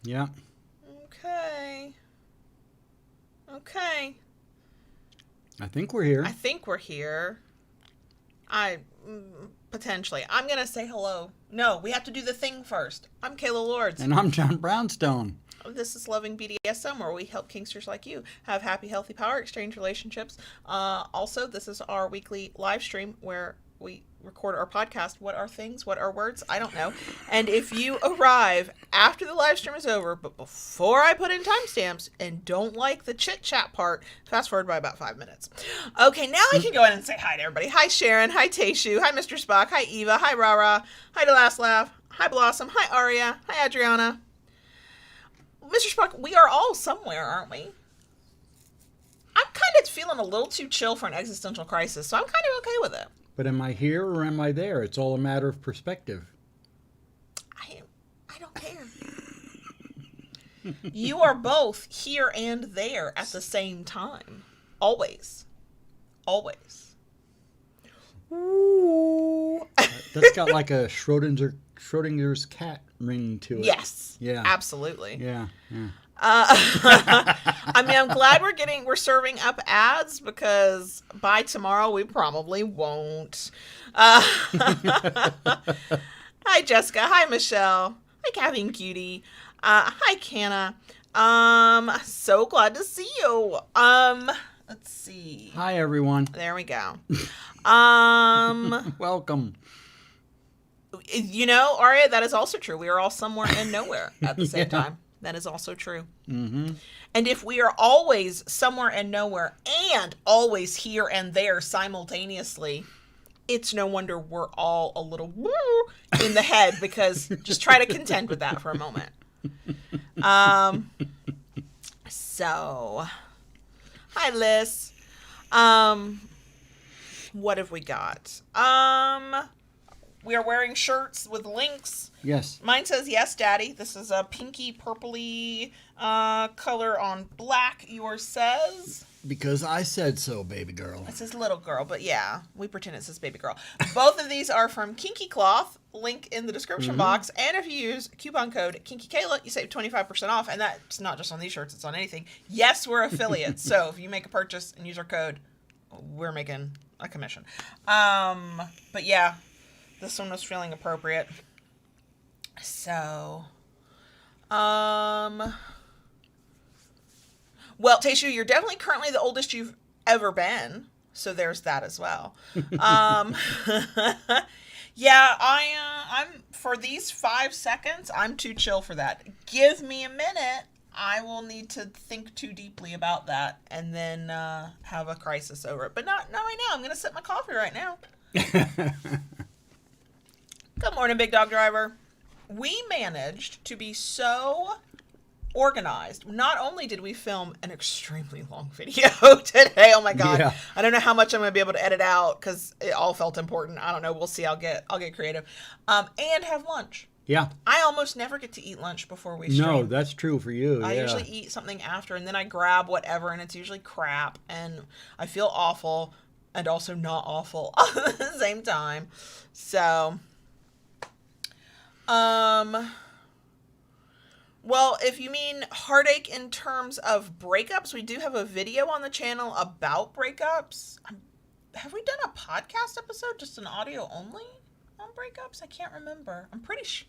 Yeah. Okay. Okay. I think we're here. I think we're here. I potentially. I'm gonna say hello. No, we have to do the thing first. I'm Kayla Lords. And I'm John Brownstone. This is Loving BDSM, where we help kinksters like you have happy, healthy power exchange relationships. Also, this is our weekly live stream where we record our podcast. What are things? What are words? I don't know. And if you arrive after the live stream is over, but before I put in timestamps and don't like the chit chat part, fast forward by about 5 minutes. Okay, now I can go in and say hi to everybody. Hi, Sharon. Hi, Tayshu. Hi, Mr. Spock. Hi, Eva. Hi, Rara. Hi, The Last Laugh. Hi, Blossom. Hi, Aria. Hi, Adriana. Mr. Spock, we are all somewhere, aren't we? I'm kind of feeling a little too chill for an existential crisis, so I'm kind of okay with it. But am I here or am I there? It's all a matter of perspective. I don't care. You are both here and there at the same time. Always. Always. Ooh. That's got like a Schrodinger's cat ring to it. Yes. Yeah. Absolutely. Yeah. I mean, I'm glad we're serving up ads, because by tomorrow we probably won't. Hi, Jessica. Hi, Michelle. Hi, Kathy Cutie. Hi, Canna. So glad to see you. Let's see. Hi, everyone. There we go. Welcome. You know, Aria, that is also true. We are all somewhere and nowhere at the same time. That is also true. Mm-hmm. And if we are always somewhere and nowhere and always here and there simultaneously, it's no wonder we're all a little woo in the head, because just try to contend with that for a moment. So, hi, Liz. What have we got? We are wearing shirts with links. Yes. Mine says, yes, Daddy. This is a pinky, purpley color on black. Yours says? Because I said so, baby girl. It says little girl, but yeah, we pretend it says baby girl. Both of these are from Kinky Cloth. Link in the description box. And if you use coupon code KinkyKayla, you save 25% off. And that's not just on these shirts, it's on anything. Yes, we're affiliates. So if you make a purchase and use our code, we're making a commission. But yeah, this one was feeling appropriate. So, well, Tayshu, you're definitely currently the oldest you've ever been. So there's that as well. Yeah, I'm for these 5 seconds, I'm too chill for that. Give me a minute. I will need to think too deeply about that and then have a crisis over it. But not right now. I'm going to sip my coffee right now. Good morning, Big Dog Driver. We managed to be so organized. Not only did we film an extremely long video today, oh my god, Yeah. I don't know how much I'm going to be able to edit out because it all felt important. I don't know. We'll see. I'll get creative. And have lunch. Yeah. I almost never get to eat lunch before we stream. No, that's true for you. I yeah. usually eat something after, and then I grab whatever, and it's usually crap, and I feel awful and also not awful at the same time. So, well, if you mean heartache in terms of breakups, we do have a video on the channel about breakups. Have we done a podcast episode, just an audio only on breakups? I can't remember. I'm pretty sure.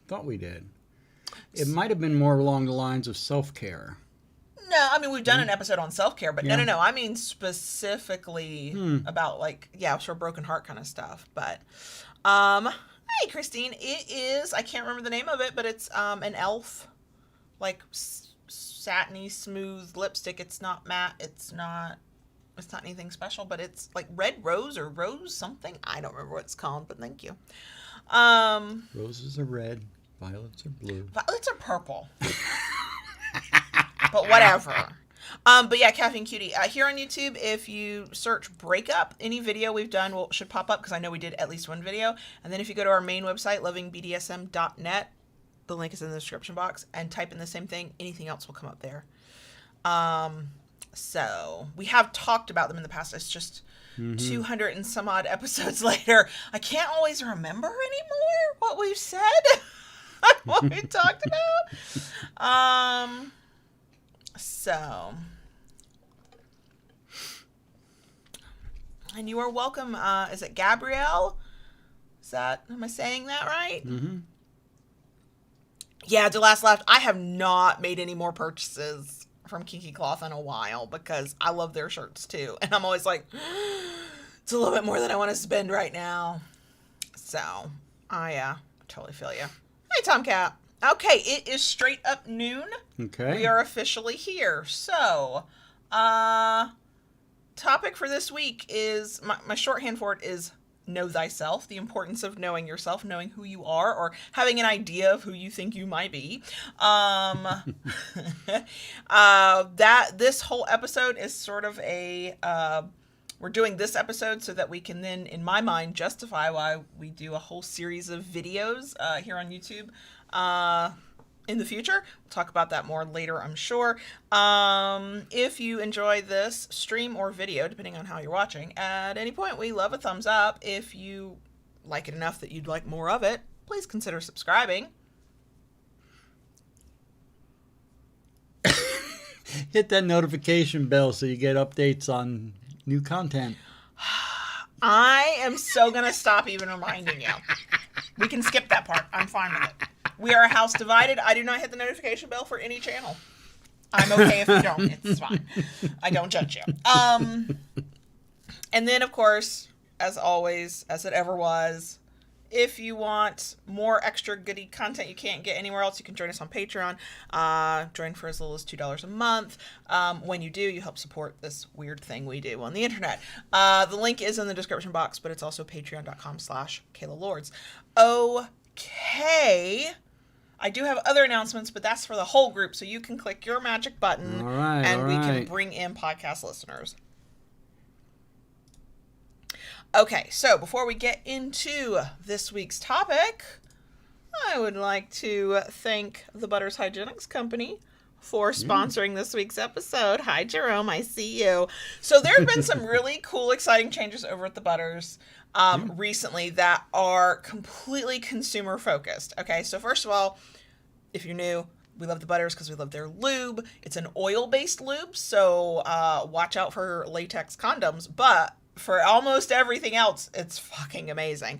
Thought we did. It might have been more along the lines of self-care. No, I mean, we've done an episode on self-care, but Yeah. no. I mean, specifically about, like, yeah, sort of broken heart kind of stuff. But, hey, Christine, it is, I can't remember the name of it, but it's an elf, like, satiny, smooth lipstick. It's not matte. It's not anything special, but it's like red rose or rose something. I don't remember what it's called, but thank you. Roses are red, violets are blue. Violets are purple. But whatever. But yeah, Caffeine Cutie. Here on YouTube, if you search breakup, any video we've done should pop up, because I know we did at least one video. And then if you go to our main website, lovingbdsm.net, the link is in the description box, and type in the same thing, anything else will come up there. So we have talked about them in the past. It's just 200 and some odd episodes later. I can't always remember anymore what we've said. what we talked about. So, and you are welcome. Is it Gabrielle? Am I saying that right? Mm-hmm. Yeah, Delas left. I have not made any more purchases from Kinky Cloth in a while because I love their shirts too. And I'm always like, it's a little bit more than I want to spend right now. So, I totally feel you. Hey, Tomcat. Okay, it is straight up noon. Okay. We are officially here. So, topic for this week is, my shorthand for it is know thyself, the importance of knowing yourself, knowing who you are, or having an idea of who you think you might be. This whole episode is sort of we're doing this episode so that we can then, in my mind, justify why we do a whole series of videos here on YouTube in the future. We'll talk about that more later, I'm sure. If you enjoy this stream or video, depending on how you're watching, at any point, we love a thumbs up. If you like it enough that you'd like more of it, please consider subscribing. Hit that notification bell so you get updates on new content. I am so going to stop even reminding you. We can skip that part. I'm fine with it. We are a house divided. I do not hit the notification bell for any channel. I'm okay if you don't. It's fine. I don't judge you. And then, of course, as always, as it ever was, if you want more extra goodie content you can't get anywhere else, you can join us on Patreon. Join for as little as $2 a month. When you do, you help support this weird thing we do on the internet. The link is in the description box, but it's also patreon.com/Kayla Lords. Okay. I do have other announcements, but that's for the whole group, so you can click your magic button, and we can bring in podcast listeners. Okay, so before we get into this week's topic, I would like to thank the Butters Hygienics Company for sponsoring this week's episode. Hi, Jerome. I see you. So there have been some really cool, exciting changes over at the Butters recently that are completely consumer focused. Okay, so first of all, if you're new, we love the Butters because we love their lube. It's an oil-based lube, so watch out for latex condoms, but for almost everything else, it's fucking amazing.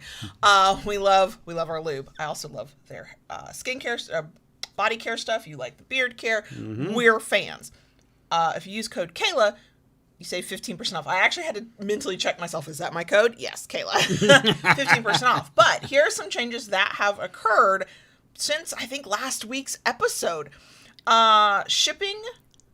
We love our lube. I also love their skincare, body care stuff. You like the beard care. Mm-hmm. We're fans. If you use code Kayla, you save 15% off. I actually had to mentally check myself. Is that my code? Yes, Kayla. 15% off. But here are some changes that have occurred since, I think, last week's episode. Shipping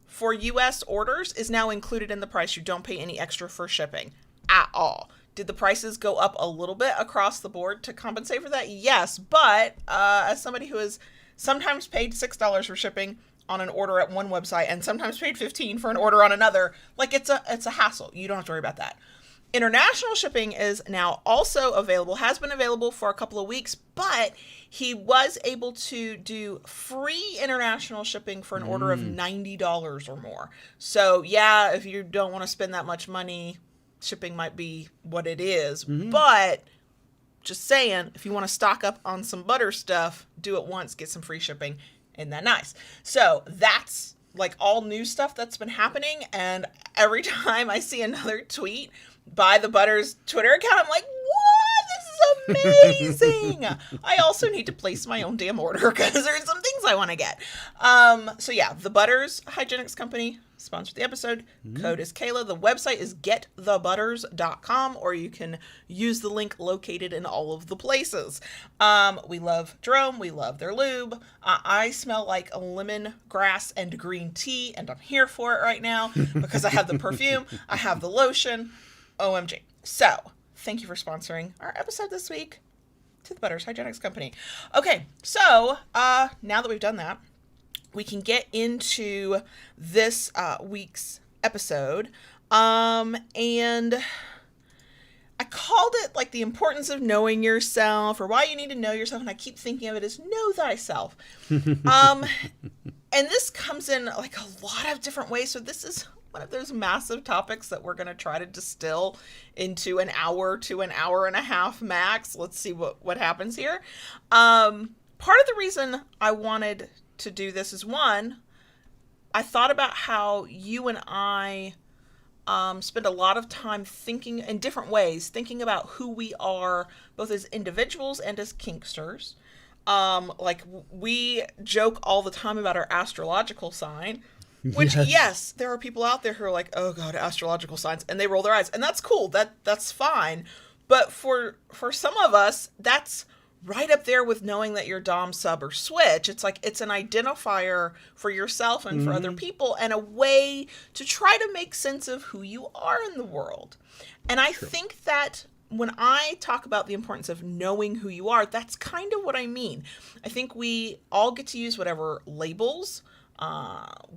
for U.S. orders is now included in the price. You don't pay any extra for shipping at all. Did the prices go up a little bit across the board to compensate for that? Yes, but as somebody who has sometimes paid $6 for shipping on an order at one website and sometimes paid $15 for an order on another, like it's a hassle. You don't have to worry about that. International shipping is now also available, has been available for a couple of weeks, but he was able to do free international shipping for an order of $90 or more. So yeah, if you don't want to spend that much money, shipping might be what it is, but just saying, if you want to stock up on some butter stuff, do it once, get some free shipping. Isn't that nice? So that's like all new stuff that's been happening. And every time I see another tweet by the Butters Twitter account, I'm like, what? This is amazing. I also need to place my own damn order because there's some things I want to get. So yeah, the Butters Hygienics Company sponsored the episode. Code is Kayla. The website is getthebutters.com, or you can use the link located in all of the places. We love Jerome. We love their lube. I smell like a lemongrass and green tea, and I'm here for it right now because I have the perfume. I have the lotion. OMG. So, thank you for sponsoring our episode this week to the Butters Hygienics Company. Okay, so now that we've done that, we can get into this week's episode. And I called it like the importance of knowing yourself, or why you need to know yourself, and I keep thinking of it as know thyself. And this comes in like a lot of different ways. So this is one of those massive topics that we're going to try to distill into an hour to an hour and a half max. Let's see what happens here. part of the reason I wanted to do this is, one, I thought about how you and I spend a lot of time thinking in different ways, thinking about who we are, both as individuals and as kinksters. Like, we joke all the time about our astrological sign, which, yes, there are people out there who are like, oh God, astrological signs, and they roll their eyes, and that's cool. That's fine. But for some of us, that's right up there with knowing that you're dom, sub, or switch. It's like, it's an identifier for yourself and for other people, and a way to try to make sense of who you are in the world. And I think that when I talk about the importance of knowing who you are, that's kind of what I mean. I think we all get to use whatever labels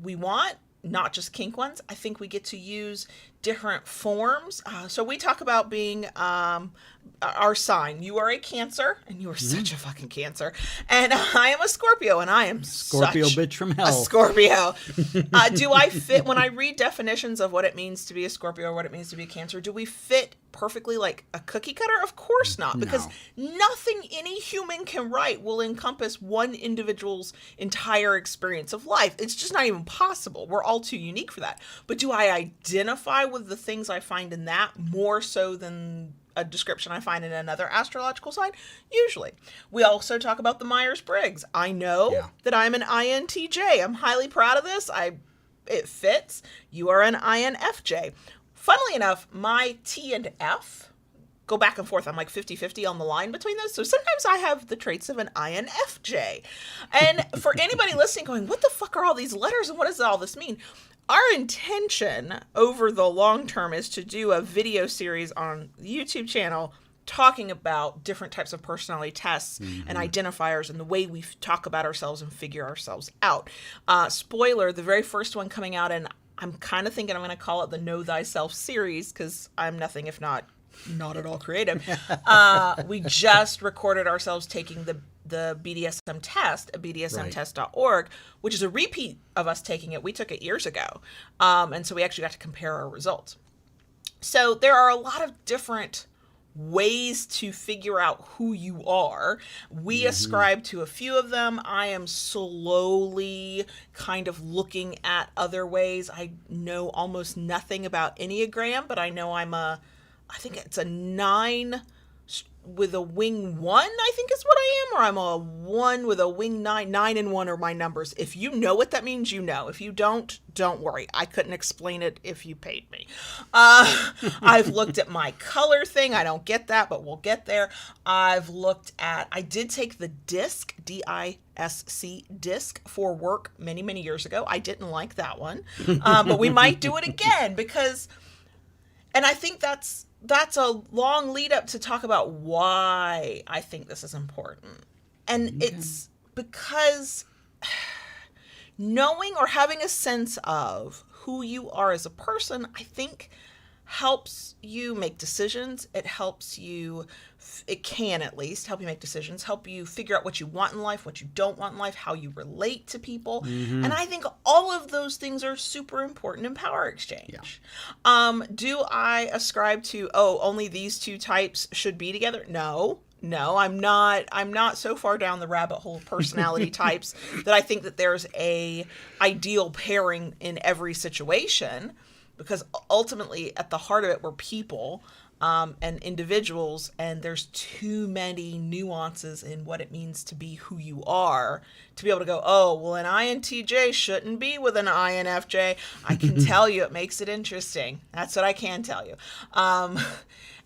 we want, not just kink ones. I think we get to use different forms. So we talk about being our sign. You are a Cancer, and you are such a fucking Cancer. And I am a Scorpio, and I am Scorpio such bitch from a hell. Scorpio. Do I fit, when I read definitions of what it means to be a Scorpio or what it means to be a Cancer, do we fit perfectly like a cookie cutter? Of course not, because nothing any human can write will encompass one individual's entire experience of life. It's just not even possible. We're all too unique for that. But do I identify with the things I find in that more so than a description I find in another astrological sign? Usually. We also talk about the Myers-Briggs. I know that I'm an INTJ. I'm highly proud of this. It fits. You are an INFJ. Funnily enough, my T and F go back and forth. I'm like 50-50 on the line between those. So sometimes I have the traits of an INFJ. And for anybody listening going, what the fuck are all these letters and what does all this mean? Our intention over the long term is to do a video series on the YouTube channel talking about different types of personality tests and identifiers and the way we talk about ourselves and figure ourselves out. Spoiler, the very first one coming out, and I'm kind of thinking I'm going to call it the Know Thyself series, because I'm nothing if not at all creative. We just recorded ourselves taking the BDSM test at bdsmtest.org, which is a repeat of us taking it. We took it years ago. And so we actually got to compare our results. So there are a lot of different ways to figure out who you are. We ascribe to a few of them. I am slowly kind of looking at other ways. I know almost nothing about Enneagram, but I know I think it's a 9 with a wing 1, I think is what I am, or I'm a 1 with a wing 9. 9 and 1 are my numbers. If you know what that means, you know. If you don't worry. I couldn't explain it if you paid me. I've looked at my color thing. I don't get that, but we'll get there. I did take the DISC, DISC, DISC for work many, many years ago. I didn't like that one, but we might do it again and I think that's a long lead up to talk about why I think this is important. And it's because knowing or having a sense of who you are as a person, I think helps you make decisions. It can at least help you make decisions, help you figure out what you want in life, what you don't want in life, how you relate to people. And I think all of those things are super important in power exchange. Do I ascribe to, only these two types should be together? No, I'm not so far down the rabbit hole of personality types that I think that there's a ideal pairing in every situation. Because ultimately, at the heart of it, we're people and individuals, and there's too many nuances in what it means to be who you are to be able to go, an INTJ shouldn't be with an INFJ. I can tell you it makes it interesting. That's what I can tell you.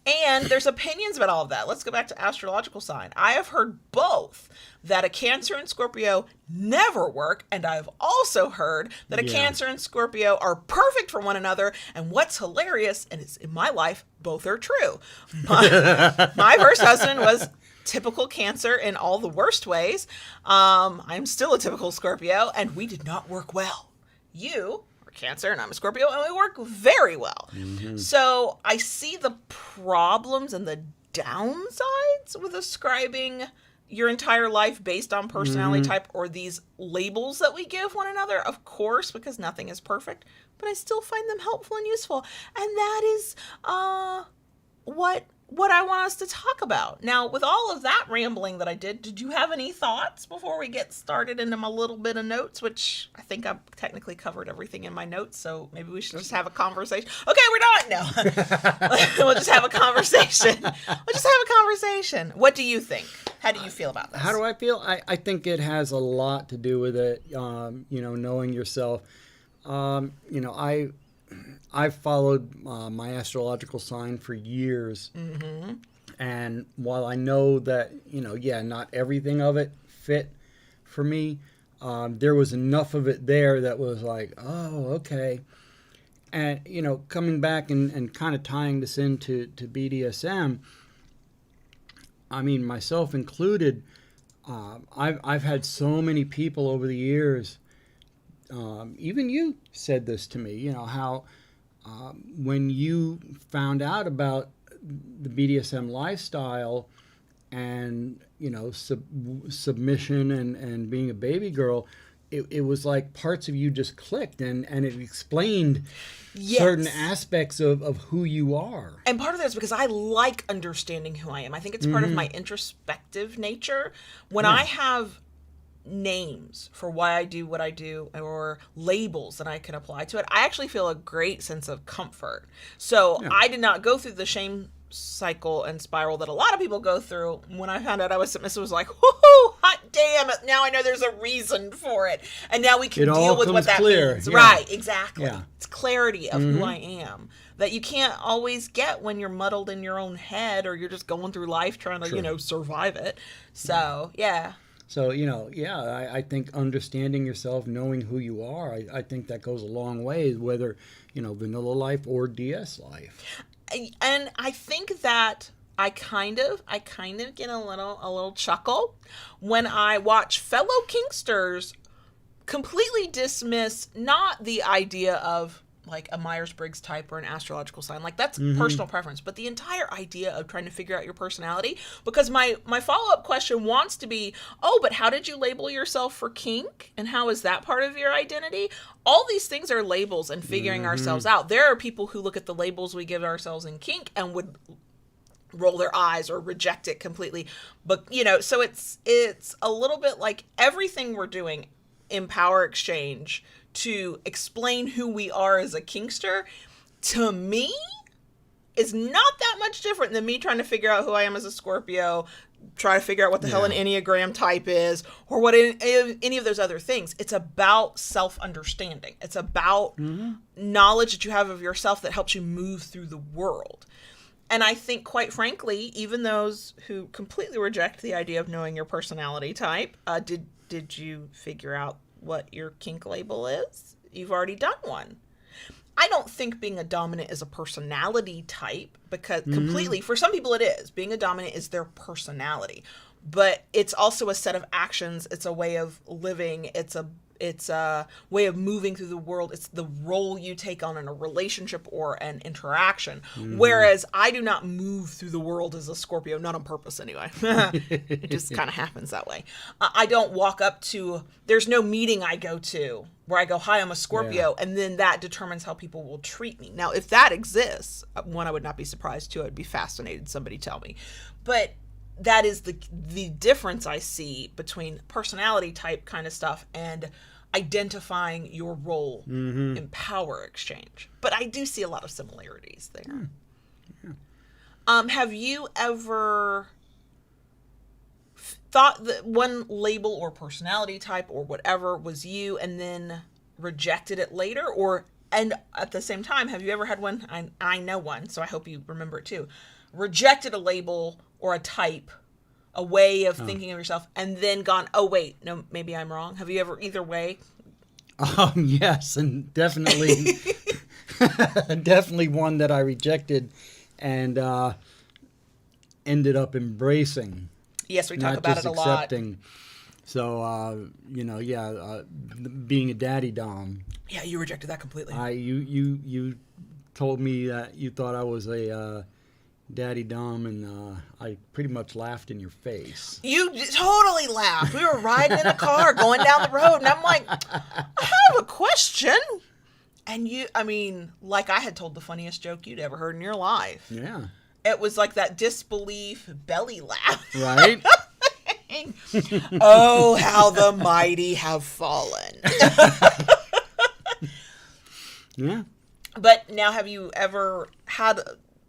And there's opinions about all of that. Let's go back to astrological sign. I have heard both that a Cancer and Scorpio never work, and I've also heard that a Cancer and Scorpio are perfect for one another. And what's hilarious, and it's in my life, both are true. My first husband was typical Cancer in all the worst ways. I'm still a typical Scorpio, and we did not work well. You Cancer and I'm a Scorpio, and we work very well. So I see the problems and the downsides with ascribing your entire life based on personality type or these labels that we give one another, of course, because nothing is perfect, but I still find them helpful and useful. And that is what what I want us to talk about. Now, with all of that rambling that I did you have any thoughts before we get started into my little bit of notes, which I think I've technically covered everything in my notes, so maybe we should just have a conversation. Okay, we're done. No. We'll just have a conversation. What do you think? How do you feel about this? How do I feel? I think it has a lot to do with it, knowing yourself. I've followed my astrological sign for years. Mm-hmm. And while I know that, not everything of it fit for me, there was enough of it there that was like, oh, okay. And, coming back and kind of tying this into BDSM, I mean, myself included, I've had so many people over the years, even you said this to me, how when you found out about the BDSM lifestyle and, submission and being a baby girl, it was like parts of you just clicked and it explained certain aspects of who you are. And part of that is because I like understanding who I am. I think it's part of my introspective nature. When I have names for why I do what I do or labels that I can apply to it, I actually feel a great sense of comfort. So I did not go through the shame cycle and spiral that a lot of people go through. When I found out I was submissive, it was like, whoo, hot damn it, now I know there's a reason for it, and now we can deal with what that means. Right, exactly. It's clarity of who I am that you can't always get when you're muddled in your own head or you're just going through life trying to survive it. So So, I think understanding yourself, knowing who you are, I think that goes a long way, whether, vanilla life or DS life. And I think that I kind of get a little chuckle when I watch fellow kinksters completely dismiss not the idea of like a Myers-Briggs type or an astrological sign. Like that's personal preference, but the entire idea of trying to figure out your personality, because my follow-up question wants to be, oh, but how did you label yourself for kink? And how is that part of your identity? All these things are labels and figuring ourselves out. There are people who look at the labels we give ourselves in kink and would roll their eyes or reject it completely. But, so it's a little bit like everything we're doing in Power Exchange to explain who we are as a kinkster, to me, is not that much different than me trying to figure out who I am as a Scorpio, try to figure out what the hell an Enneagram type is, or what any of those other things. It's about self-understanding. It's about knowledge that you have of yourself that helps you move through the world. And I think, quite frankly, even those who completely reject the idea of knowing your personality type, did you figure out what your kink label is? You've already done one. I don't think being a dominant is a personality type, because completely, for some people it is. Being a dominant is their personality. But it's also a set of actions. It's a way of living. It's a way of moving through the world. It's the role you take on in a relationship or an interaction. Whereas I do not move through the world as a Scorpio, not on purpose anyway. It just kind of happens that way. I don't walk up to, there's no meeting I go to where I go, hi, I'm a Scorpio, and then that determines how people will treat me. Now, if that exists, one, I would not be surprised. Two, I'd be fascinated. Somebody tell me. But that is the difference I see between personality type kind of stuff and identifying your role in Power Exchange. But I do see a lot of similarities there. Have you ever thought that one label or personality type or whatever was you and then rejected it later? And at the same time, have you ever had one, I know one, so I hope you remember it too, rejected a label or a type, a way of thinking of yourself, and then gone, oh, wait, no, maybe I'm wrong? Have you ever, either way? Yes, and definitely, definitely one that I rejected and ended up embracing. Yes, we talk about it a lot. Not just accepting. So, being a daddy dom. Yeah, you rejected that completely. You told me that you thought I was a daddy dom, and I pretty much laughed in your face. You totally laughed. We were riding in the car going down the road, and I'm like, I have a question. And you, I mean, like I had told the funniest joke you'd ever heard in your life. Yeah. It was like that disbelief belly laugh. Right? Oh, how the mighty have fallen. Yeah. But now, have you ever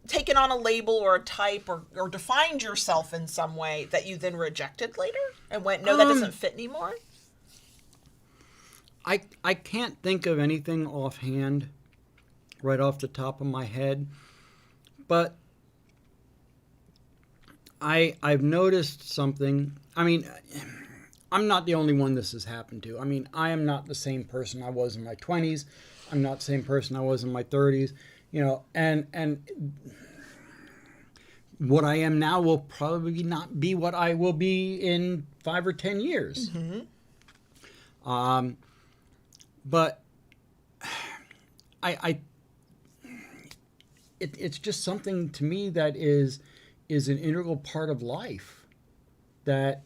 taken on a label or a type or defined yourself in some way that you then rejected later and went, no, that doesn't fit anymore? I can't think of anything offhand right off the top of my head, but I've noticed something. I mean, I'm not the only one this has happened to. I mean, I am not the same person I was in my 20s. I'm not the same person I was in my 30s. You know, and what I am now will probably not be what I will be in 5 or 10 years. Mm-hmm. But it's just something to me that is an integral part of life. That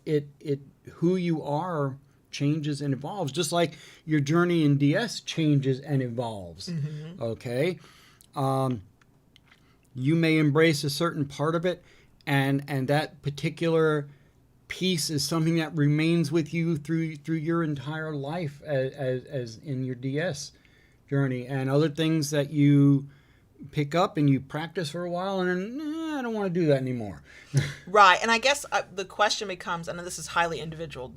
who you are changes and evolves, just like your journey in DS changes and evolves. Mm-hmm. Okay, you may embrace a certain part of it, and that particular piece is something that remains with you through your entire life as in your DS journey, and other things that you pick up and you practice for a while and then I don't want to do that anymore. Right. And I guess the question becomes, and this is highly individual,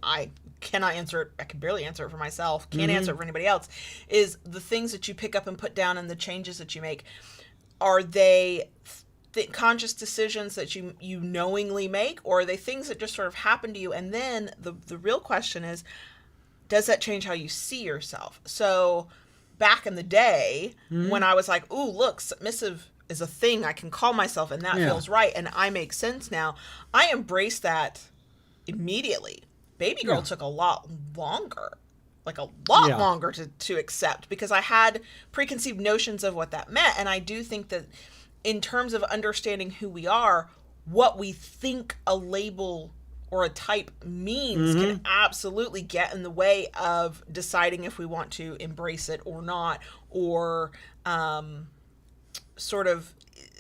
I cannot answer it, I can barely answer it for myself, can't answer it for anybody else, is the things that you pick up and put down and the changes that you make, are they conscious decisions that you knowingly make, or are they things that just sort of happen to you? And then the real question is, does that change how you see yourself? So back in the day, when I was like, ooh, look, submissive is a thing I can call myself and that feels right and I make sense now, I embraced that immediately. Baby girl took a lot longer, like a lot longer to accept, because I had preconceived notions of what that meant. And I do think that in terms of understanding who we are, what we think a label or a type means can absolutely get in the way of deciding if we want to embrace it or not, or sort of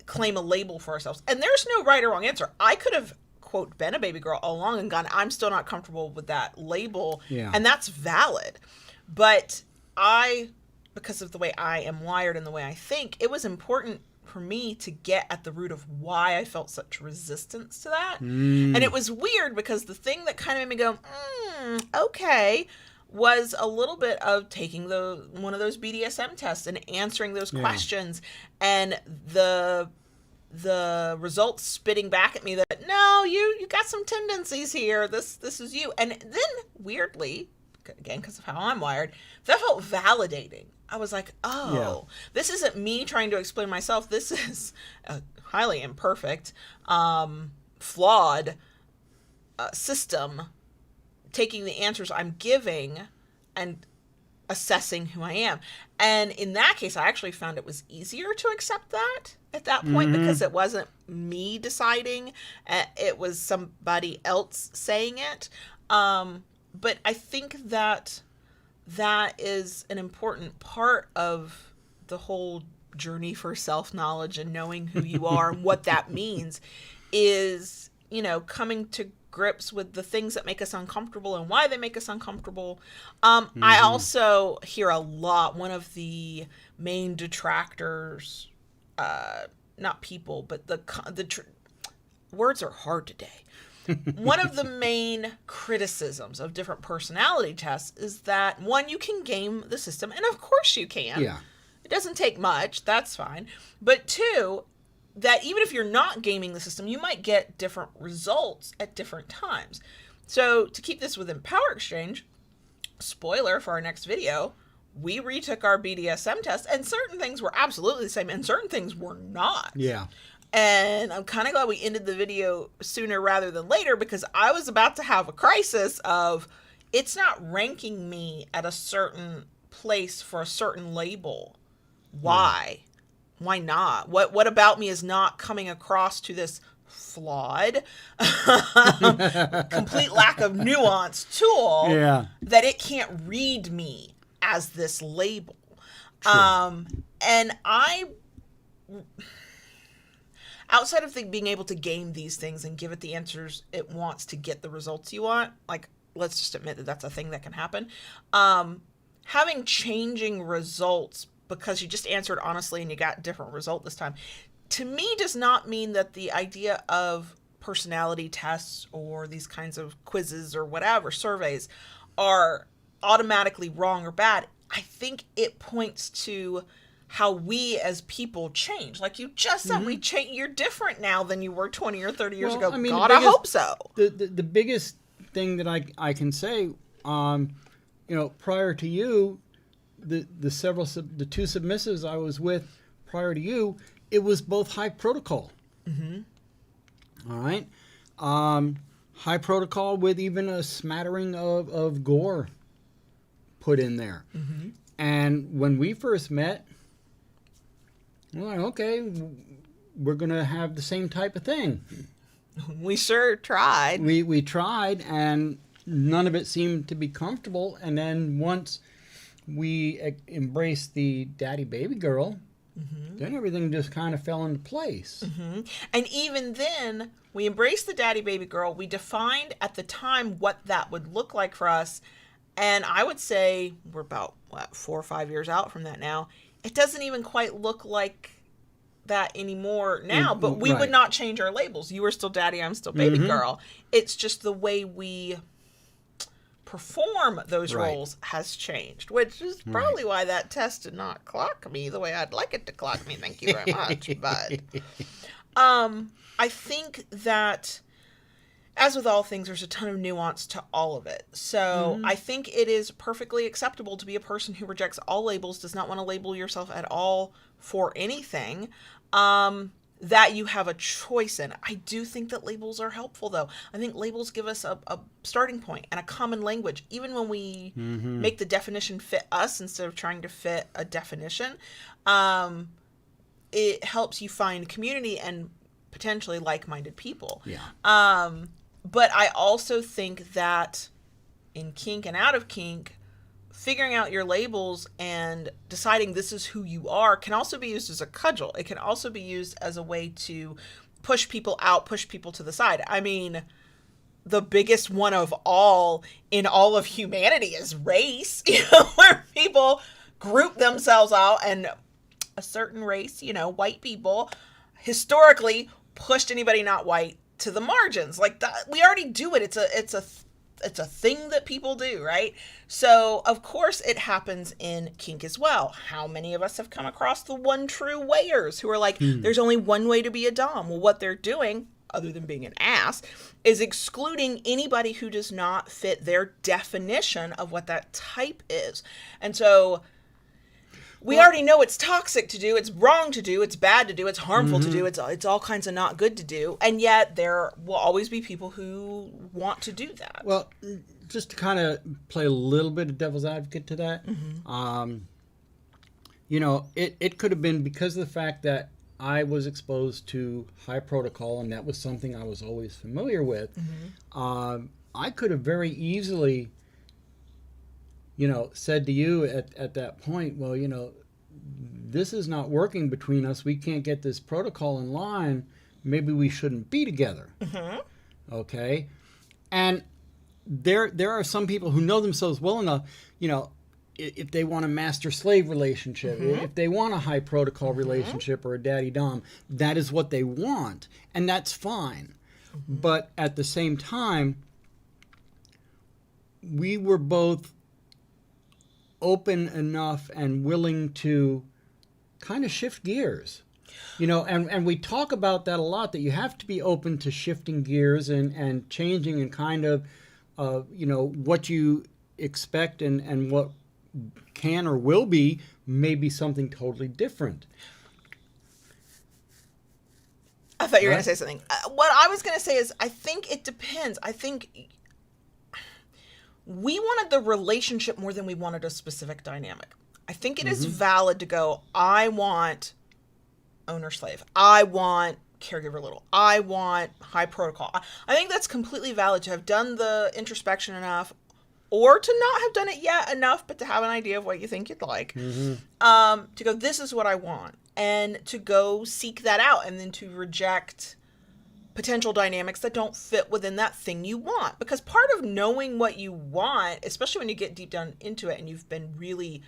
claim a label for ourselves. And there's no right or wrong answer. I could have, quote, been a baby girl all along and gone, I'm still not comfortable with that label. Yeah. And that's valid. But because of the way I am wired and the way I think, it was important for me to get at the root of why I felt such resistance to that. And it was weird because the thing that kind of made me go, okay, was a little bit of taking one of those BDSM tests and answering those questions, and the results spitting back at me that, no, you got some tendencies here. This is you. And then weirdly, again, because of how I'm wired, that felt validating. I was like, this isn't me trying to explain myself. This is a highly imperfect, flawed system taking the answers I'm giving and assessing who I am. And in that case, I actually found it was easier to accept that at that point, because it wasn't me deciding. It was somebody else saying it. But I think that is an important part of the whole journey for self-knowledge and knowing who you are and what that means is, coming to grips with the things that make us uncomfortable and why they make us uncomfortable. I also hear a lot, one of the main detractors, not people, but words are hard today. One of the main criticisms of different personality tests is that, one, you can game the system, and of course you can. Yeah. It doesn't take much, that's fine. But two, that even if you're not gaming the system, you might get different results at different times. So to keep this within Power Exchange, spoiler for our next video, we retook our BDSM test, and certain things were absolutely the same, and certain things were not. Yeah. And I'm kind of glad we ended the video sooner rather than later, because I was about to have a crisis of, it's not ranking me at a certain place for a certain label. Why? Why not? What about me is not coming across to this flawed, complete lack of nuance tool that it can't read me as this label? And outside of being able to game these things and give it the answers it wants to get the results you want, like, let's just admit that that's a thing that can happen. Having changing results because you just answered honestly and you got a different result this time, to me does not mean that the idea of personality tests or these kinds of quizzes or whatever, surveys, are automatically wrong or bad. I think it points to how we as people change. Like you just said, we change. You're different now than you were 20 or 30 years ago. I mean, God, I hope so. The biggest thing that I can say, prior to you, the two submissives I was with prior to you, it was both high protocol. All right. High protocol with even a smattering of gore put in there. And when we first met, we're like, okay, we're going to have the same type of thing. We sure tried. We tried, and none of it seemed to be comfortable. And then once we embraced the daddy baby girl, then everything just kind of fell into place. And even then, we embraced the daddy baby girl. We defined at the time what that would look like for us. And I would say we're about, 4 or 5 years out from that now. It doesn't even quite look like that anymore now, but we would not change our labels. You are still daddy, I'm still baby girl. It's just the way we perform those roles has changed, which is probably why that test did not clock me the way I'd like it to clock me. Thank you very much. But I think that, as with all things, there's a ton of nuance to all of it. So I think it is perfectly acceptable to be a person who rejects all labels, does not want to label yourself at all for anything, that you have a choice in. I do think that labels are helpful, though. I think labels give us a starting point and a common language. Even when we make the definition fit us instead of trying to fit a definition, it helps you find community and potentially like-minded people. But I also think that in kink and out of kink, figuring out your labels and deciding this is who you are can also be used as a cudgel. It can also be used as a way to push people out, push people to the side. I mean, the biggest one of all in all of humanity is race, where people group themselves out, and a certain race, white people, historically pushed anybody not white to the margins. Like that, we already do it. It's a thing that people do, right? So of course it happens in kink as well. How many of us have come across the one true wayers who are like, there's only one way to be a dom? Well, what they're doing, other than being an ass, is excluding anybody who does not fit their definition of what that type is. And so we already know it's toxic to do, it's wrong to do, it's bad to do, it's harmful to do, it's all kinds of not good to do. And yet there will always be people who want to do that. Well, just to kind of play a little bit of devil's advocate to that, it could have been because of the fact that I was exposed to high protocol, and that was something I was always familiar with. I could have very easily said to you at that point, well, this is not working between us. We can't get this protocol in line. Maybe we shouldn't be together. Okay? And there are some people who know themselves well enough, if they want a master-slave relationship, if they want a high protocol relationship or a daddy-dom, that is what they want. And that's fine. But at the same time, we were both open enough and willing to kind of shift gears, and we talk about that a lot, that you have to be open to shifting gears and changing and kind of, what you expect and what can or will be maybe something totally different. I thought you were going to say something. What I was going to say is, I think it depends. I think we wanted the relationship more than we wanted a specific dynamic. I think it is valid to go, I want owner-slave. I want caregiver little. I want high protocol. I think that's completely valid to have done the introspection enough, or to not have done it yet enough, but to have an idea of what you think you'd like, to go, this is what I want, and to go seek that out, and then to reject potential dynamics that don't fit within that thing you want. Because part of knowing what you want, especially when you get deep down into it and you've been really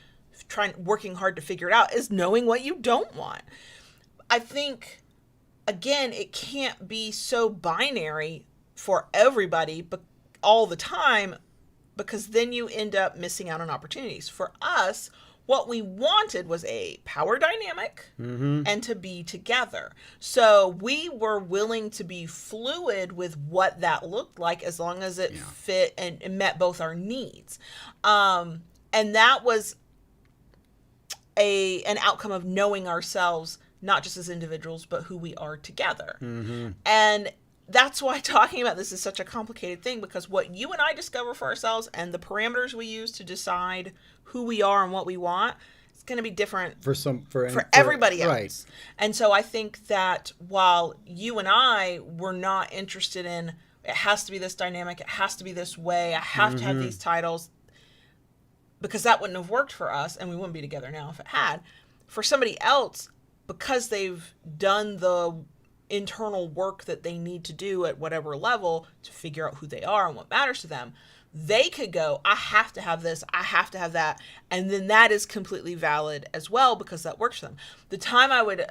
working hard to figure it out, is knowing what you don't want. I think, again, it can't be so binary for everybody, but all the time, because then you end up missing out on opportunities. For us, what we wanted was a power dynamic and to be together. So we were willing to be fluid with what that looked like, as long as it fit and met both our needs. And that was an outcome of knowing ourselves, not just as individuals, but who we are together. And that's why talking about this is such a complicated thing, because what you and I discover for ourselves and the parameters we use to decide who we are and what we want, it's going to be different for everybody else. Right. And so I think that while you and I were not interested in, it has to be this dynamic, it has to be this way, I have to have these titles, because that wouldn't have worked for us, and we wouldn't be together now if it had. For somebody else, because they've done the internal work that they need to do at whatever level to figure out who they are and what matters to them, they could go, I have to have this, I have to have that. And then that is completely valid as well, because that works for them. The time I would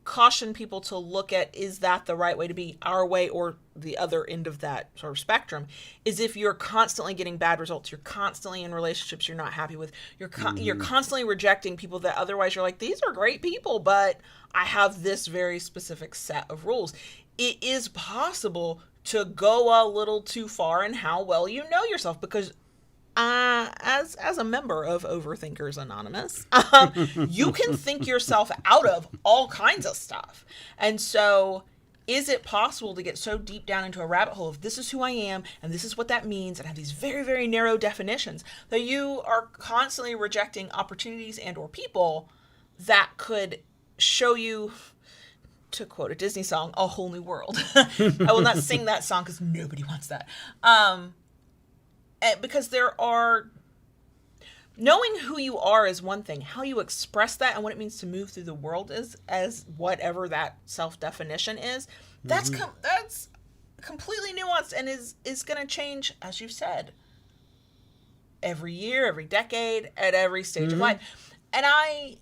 caution people to look at, is that the right way to be, our way or the other end of that sort of spectrum, is if you're constantly getting bad results, you're constantly in relationships you're not happy with, you're constantly rejecting people that otherwise you're like, these are great people, but I have this very specific set of rules. It is possible to go a little too far in how well you know yourself, because as a member of Overthinkers Anonymous, you can think yourself out of all kinds of stuff. And so is it possible to get so deep down into a rabbit hole of, this is who I am and this is what that means, and have these very, very narrow definitions, that you are constantly rejecting opportunities and or people that could show you, to quote a Disney song, a whole new world. I will not sing that song because nobody wants that. Because knowing who you are is one thing. How you express that and what it means to move through the world is, as whatever that self-definition is, that's completely nuanced and is going to change, as you've said, every year, every decade, at every stage of life. And I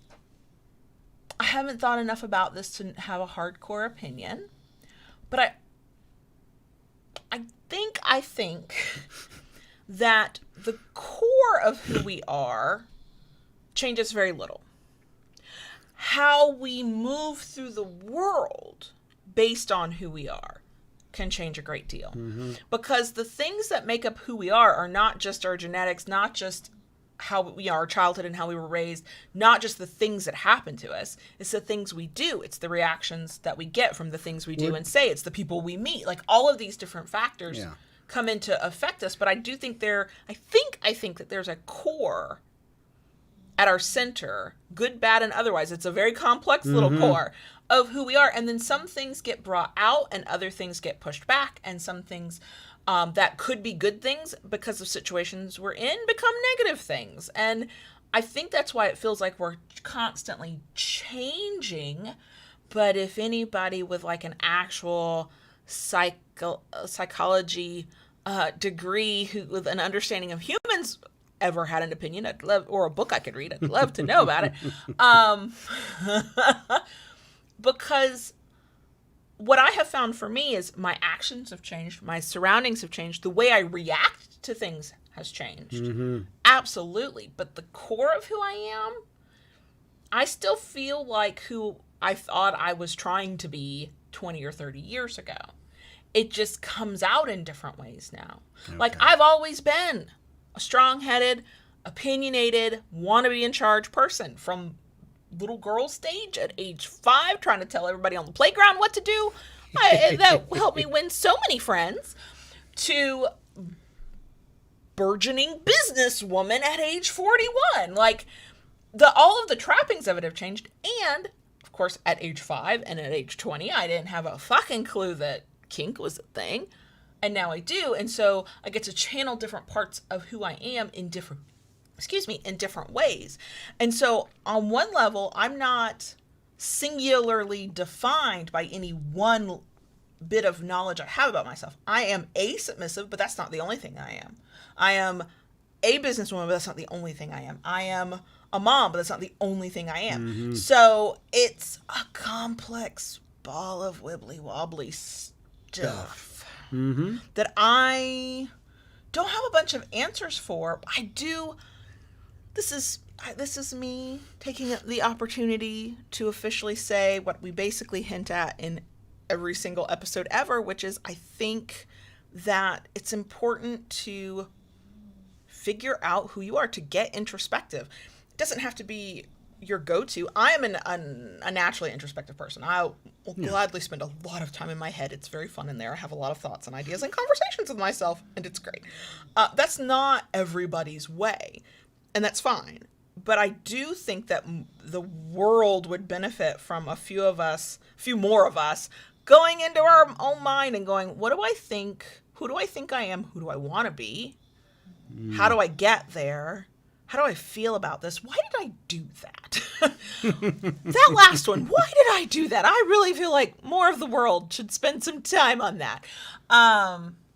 haven't thought enough about this to have a hardcore opinion, but I think that the core of who we are changes very little. How we move through the world based on who we are can change a great deal. Because the things that make up who we are not just our genetics, not just how we are, our childhood and how we were raised, not just the things that happen to us. It's the things we do. It's the reactions that we get from the things we do and say. It's the people we meet. Like, all of these different factors come in to affect us. But I do think I think that there's a core at our center, good, bad, and otherwise. It's a very complex little core of who we are. And then some things get brought out and other things get pushed back, and some things that could be good things because of situations we're in become negative things. And I think that's why it feels like we're constantly changing. But if anybody with like an actual psychology degree, with an understanding of humans, ever had an opinion, I'd love, or a book I could read, I'd love to know about it. Because what I have found for me is my actions have changed, my surroundings have changed, the way I react to things has changed. Absolutely. But the core of who I am, I still feel like who I thought I was trying to be 20 or 30 years ago. It just comes out in different ways now. Okay. Like, I've always been a strong-headed, opinionated, want-to-be-in-charge person, from little girl stage at age 5, trying to tell everybody on the playground what to do. That helped me win so many friends, to burgeoning businesswoman at age 41. Like, all of the trappings of it have changed. And, of course, at age 5 and at age 20, I didn't have a fucking clue that kink was a thing. And now I do. And so I get to channel different parts of who I am in different ways. And so on one level, I'm not singularly defined by any one bit of knowledge I have about myself. I am a submissive, but that's not the only thing I am. I am a businesswoman, but that's not the only thing I am. I am a mom, but that's not the only thing I am. Mm-hmm. So it's a complex ball of wibbly wobbly stuff mm-hmm. that I don't have a bunch of answers for. I do. This is me taking the opportunity to officially say what we basically hint at in every single episode ever, which is I think that it's important to figure out who you are, to get introspective. It doesn't have to be your go-to. I am a naturally introspective person. I will gladly spend a lot of time in my head. It's very fun in there. I have a lot of thoughts and ideas and conversations with myself, and it's great. That's not everybody's way, and that's fine. But I do think that the world would benefit from a few more of us, going into our own mind and going, what do I think? Who do I think I am? Who do I want to be? How do I get there? How do I feel about this? Why did I do that? That last one, why did I do that? I really feel like more of the world should spend some time on that.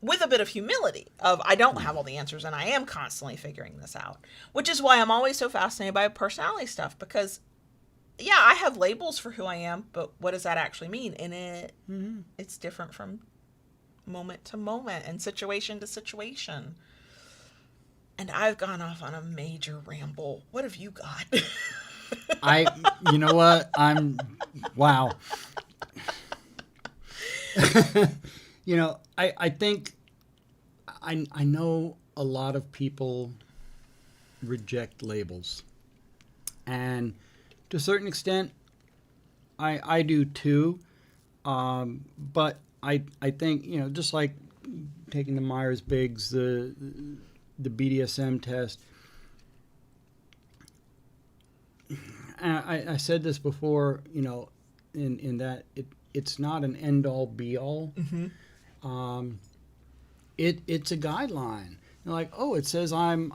With a bit of humility of I don't have all the answers and I am constantly figuring this out. Which is why I'm always so fascinated by personality stuff, because yeah, I have labels for who I am, but what does that actually mean? And it's different from moment to moment and situation to situation. And I've gone off on a major ramble. What have you got? You know what? Wow. I think I know a lot of people reject labels. And to a certain extent, I do too. But I think, just like taking the Myers-Briggs, the BDSM test. I said this before, in that it's not an end-all, be-all. Mm-hmm. It's a guideline. Like, it says I'm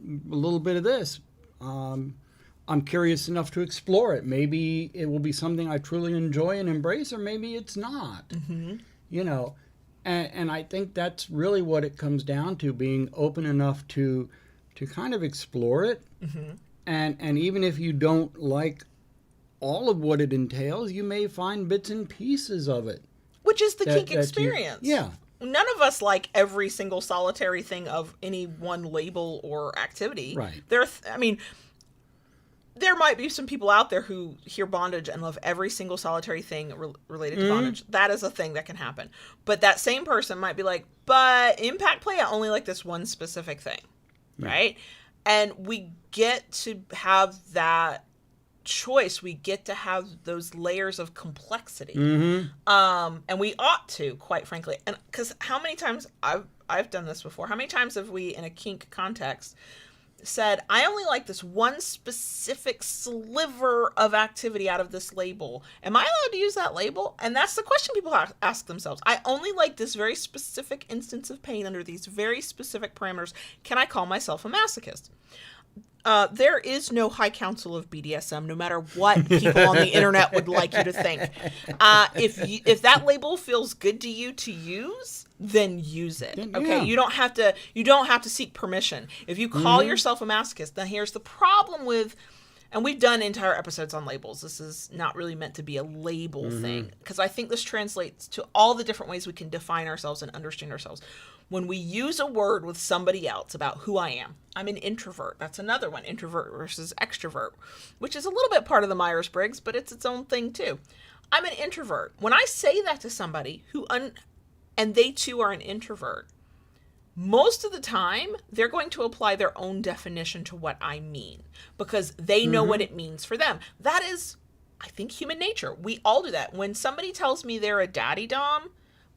a little bit of this. I'm curious enough to explore it. Maybe it will be something I truly enjoy and embrace, or maybe it's not. Mm-hmm. And I think that's really what it comes down to, being open enough to kind of explore it. Mm-hmm. And even if you don't like all of what it entails, you may find bits and pieces of it. Which is the kink experience. None of us like every single solitary thing of any one label or activity. Right. There might be some people out there who hear bondage and love every single solitary thing related to bondage. That is a thing that can happen. But that same person might be like, but impact play, I only like this one specific thing. Right? And we get to have that choice. We get to have those layers of complexity. Mm-hmm. And we ought to, quite frankly. And because how many times I've done this before. How many times have we, in a kink context, said, I only like this one specific sliver of activity out of this label. Am I allowed to use that label? And that's the question people ask themselves. I only like this very specific instance of pain under these very specific parameters. Can I call myself a masochist? There is no high council of BDSM, no matter what people on the internet would like you to think. If that label feels good to you to use, then use it. Okay, you don't have to seek permission. If you call yourself a masochist, then here's the problem with, and we've done entire episodes on labels. This is not really meant to be a label thing, because I think this translates to all the different ways we can define ourselves and understand ourselves. When we use a word with somebody else about who I am, I'm an introvert. That's another one, introvert versus extrovert, which is a little bit part of the Myers-Briggs, but it's its own thing too. I'm an introvert. When I say that to somebody and they too are an introvert, most of the time they're going to apply their own definition to what I mean, because they know what it means for them. That is, I think, human nature. We all do that. When somebody tells me they're a daddy dom,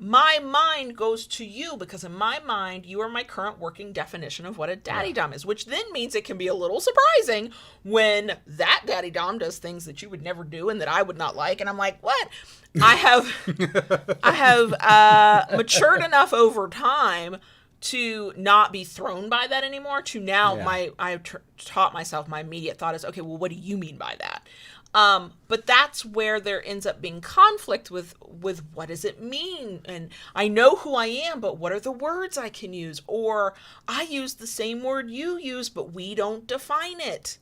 my mind goes to you because in my mind, you are my current working definition of what a daddy dom is, which then means it can be a little surprising when that daddy dom does things that you would never do and that I would not like. And I'm like, what? I have matured enough over time to not be thrown by that anymore, to now I've taught myself, my immediate thought is, okay, well, what do you mean by that? But that's where there ends up being conflict with what does it mean? And I know who I am, but what are the words I can use? Or I use the same word you use, but we don't define it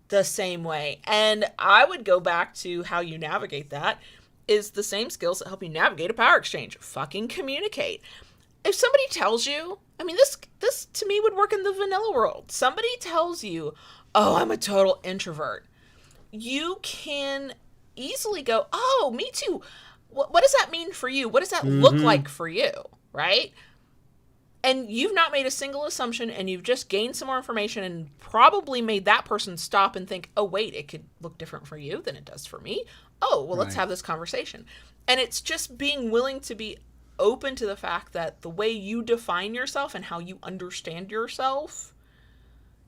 the same way. And I would go back to how you navigate that is the same skills that help you navigate a power exchange. Fucking communicate. If somebody tells you, I mean, this to me would work in the vanilla world. Somebody tells you, oh, I'm a total introvert. You can easily go, oh, me too. What does that mean for you? What does that look like for you? Right? And you've not made a single assumption, and you've just gained some more information and probably made that person stop and think, oh, wait, it could look different for you than it does for me. Oh, well, let's have this conversation. And it's just being willing to be open to the fact that the way you define yourself and how you understand yourself,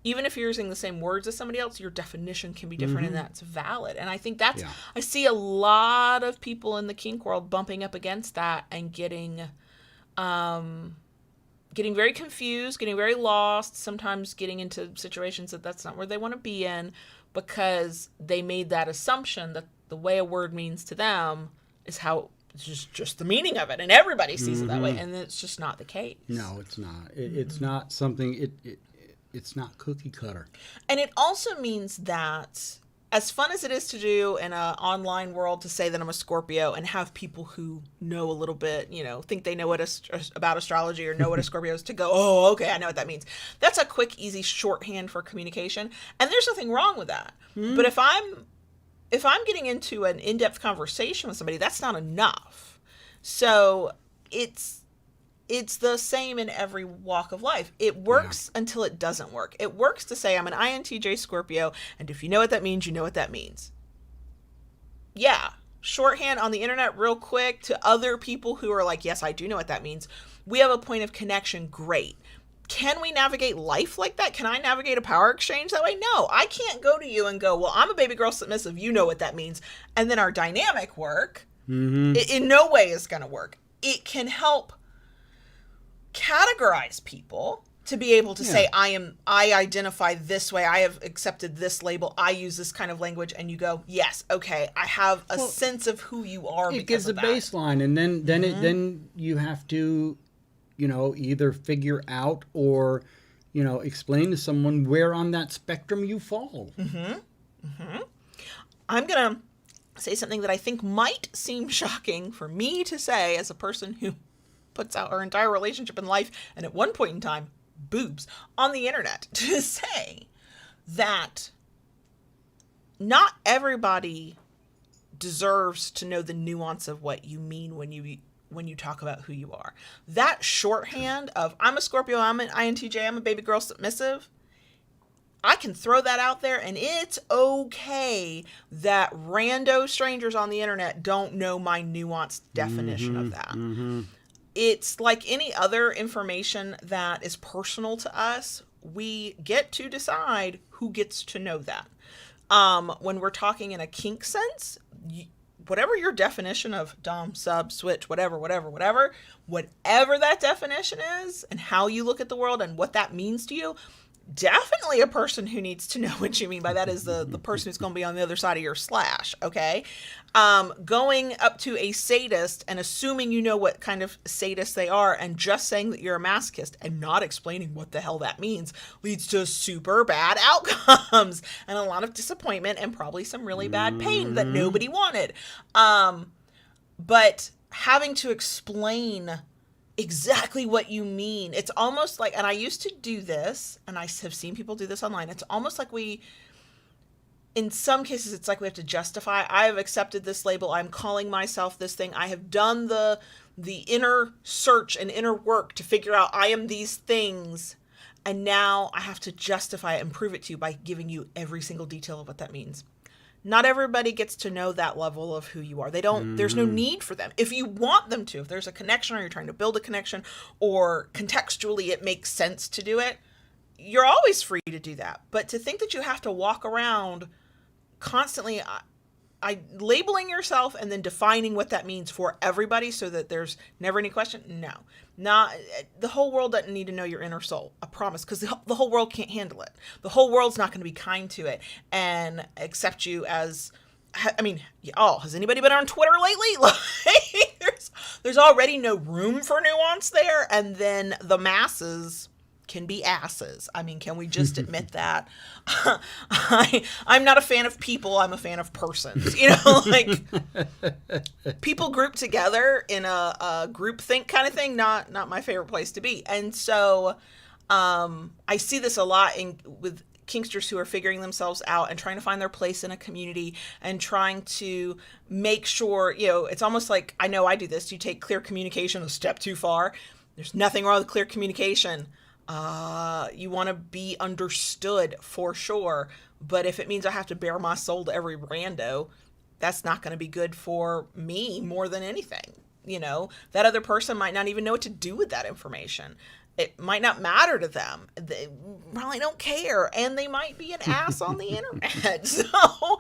even if you're using the same words as somebody else, your definition can be different, and that's valid. And I think that's, I see a lot of people in the kink world bumping up against that and getting very confused, getting very lost, sometimes getting into situations that's not where they want to be in because they made that assumption that the way a word means to them is how it's just the meaning of it, and everybody sees it that way, and it's just not the case. No, it's not. It's not something. It's not cookie cutter. And it also means that, as fun as it is to do in an online world to say that I'm a Scorpio and have people who know a little bit, think they know about astrology or know what a Scorpio is, to go, oh, okay, I know what that means. That's a quick, easy shorthand for communication, and there's nothing wrong with that. But if I'm getting into an in-depth conversation with somebody, that's not enough. So it's the same in every walk of life. It works until it doesn't work. It works to say I'm an INTJ Scorpio, and if you know what that means, you know what that means. Yeah, shorthand on the internet real quick to other people who are like, yes, I do know what that means. We have a point of connection, great. Can we navigate life like that? Can I navigate a power exchange that way? No, I can't go to you and go, well, I'm a baby girl submissive, you know what that means. And then our dynamic work, it in no way is going to work. It can help categorize people to be able to say, I identify this way, I have accepted this label, I use this kind of language, and you go, yes, okay, I have a sense of who you are. It gives a baseline, and then you have to, either figure out or, explain to someone where on that spectrum you fall. I'm gonna say something that I think might seem shocking for me to say as a person who puts out her entire relationship and life, and at one point in time, boobs, on the internet, to say that not everybody deserves to know the nuance of what you mean when you talk about who you are. That shorthand of, I'm a Scorpio, I'm an INTJ, I'm a baby girl submissive, I can throw that out there, and it's okay that rando strangers on the internet don't know my nuanced definition of that. It's like any other information that is personal to us. We get to decide who gets to know that. When we're talking in a kink sense, whatever your definition of dom, sub, switch, whatever that definition is, and how you look at the world and what that means to you, definitely a person who needs to know what you mean by that is the person who's going to be on the other side of your slash, okay? Going up to a sadist and assuming you know what kind of sadist they are and just saying that you're a masochist and not explaining what the hell that means leads to super bad outcomes and a lot of disappointment and probably some really bad pain that nobody wanted. But having to explain exactly what you mean, it's almost like, and I used to do this, and I have seen people do this online, it's almost like in some cases, it's like we have to justify, I have accepted this label, I'm calling myself this thing, I have done the inner search and inner work to figure out I am these things, and now I have to justify it and prove it to you by giving you every single detail of what that means. not everybody gets to know that level of who you are. They don't, there's no need for them. If you want them to, if there's a connection or you're trying to build a connection or contextually it makes sense to do it, you're always free to do that. But to think that you have to walk around constantly labeling yourself and then defining what that means for everybody so that there's never any question. No, not the whole world doesn't need to know your inner soul. I promise, because the whole world can't handle it. The whole world's not going to be kind to it and accept you as, I mean, has anybody been on Twitter lately? Like, there's already no room for nuance there. And then the masses can be asses. I mean, can we just admit that? I'm not a fan of people. I'm a fan of persons. You know, like people grouped together in a group think kind of thing. Not my favorite place to be. And so I see this a lot with kinksters who are figuring themselves out and trying to find their place in a community and trying to make sure, you know, it's almost like, I know I do this. You take clear communication a step too far. There's nothing wrong with clear communication. You want to be understood for sure. But if it means I have to bare my soul to every rando, that's not going to be good for me more than anything. You know, that other person might not even know what to do with that information. It might not matter to them. They probably don't care. And they might be an ass on the internet. So,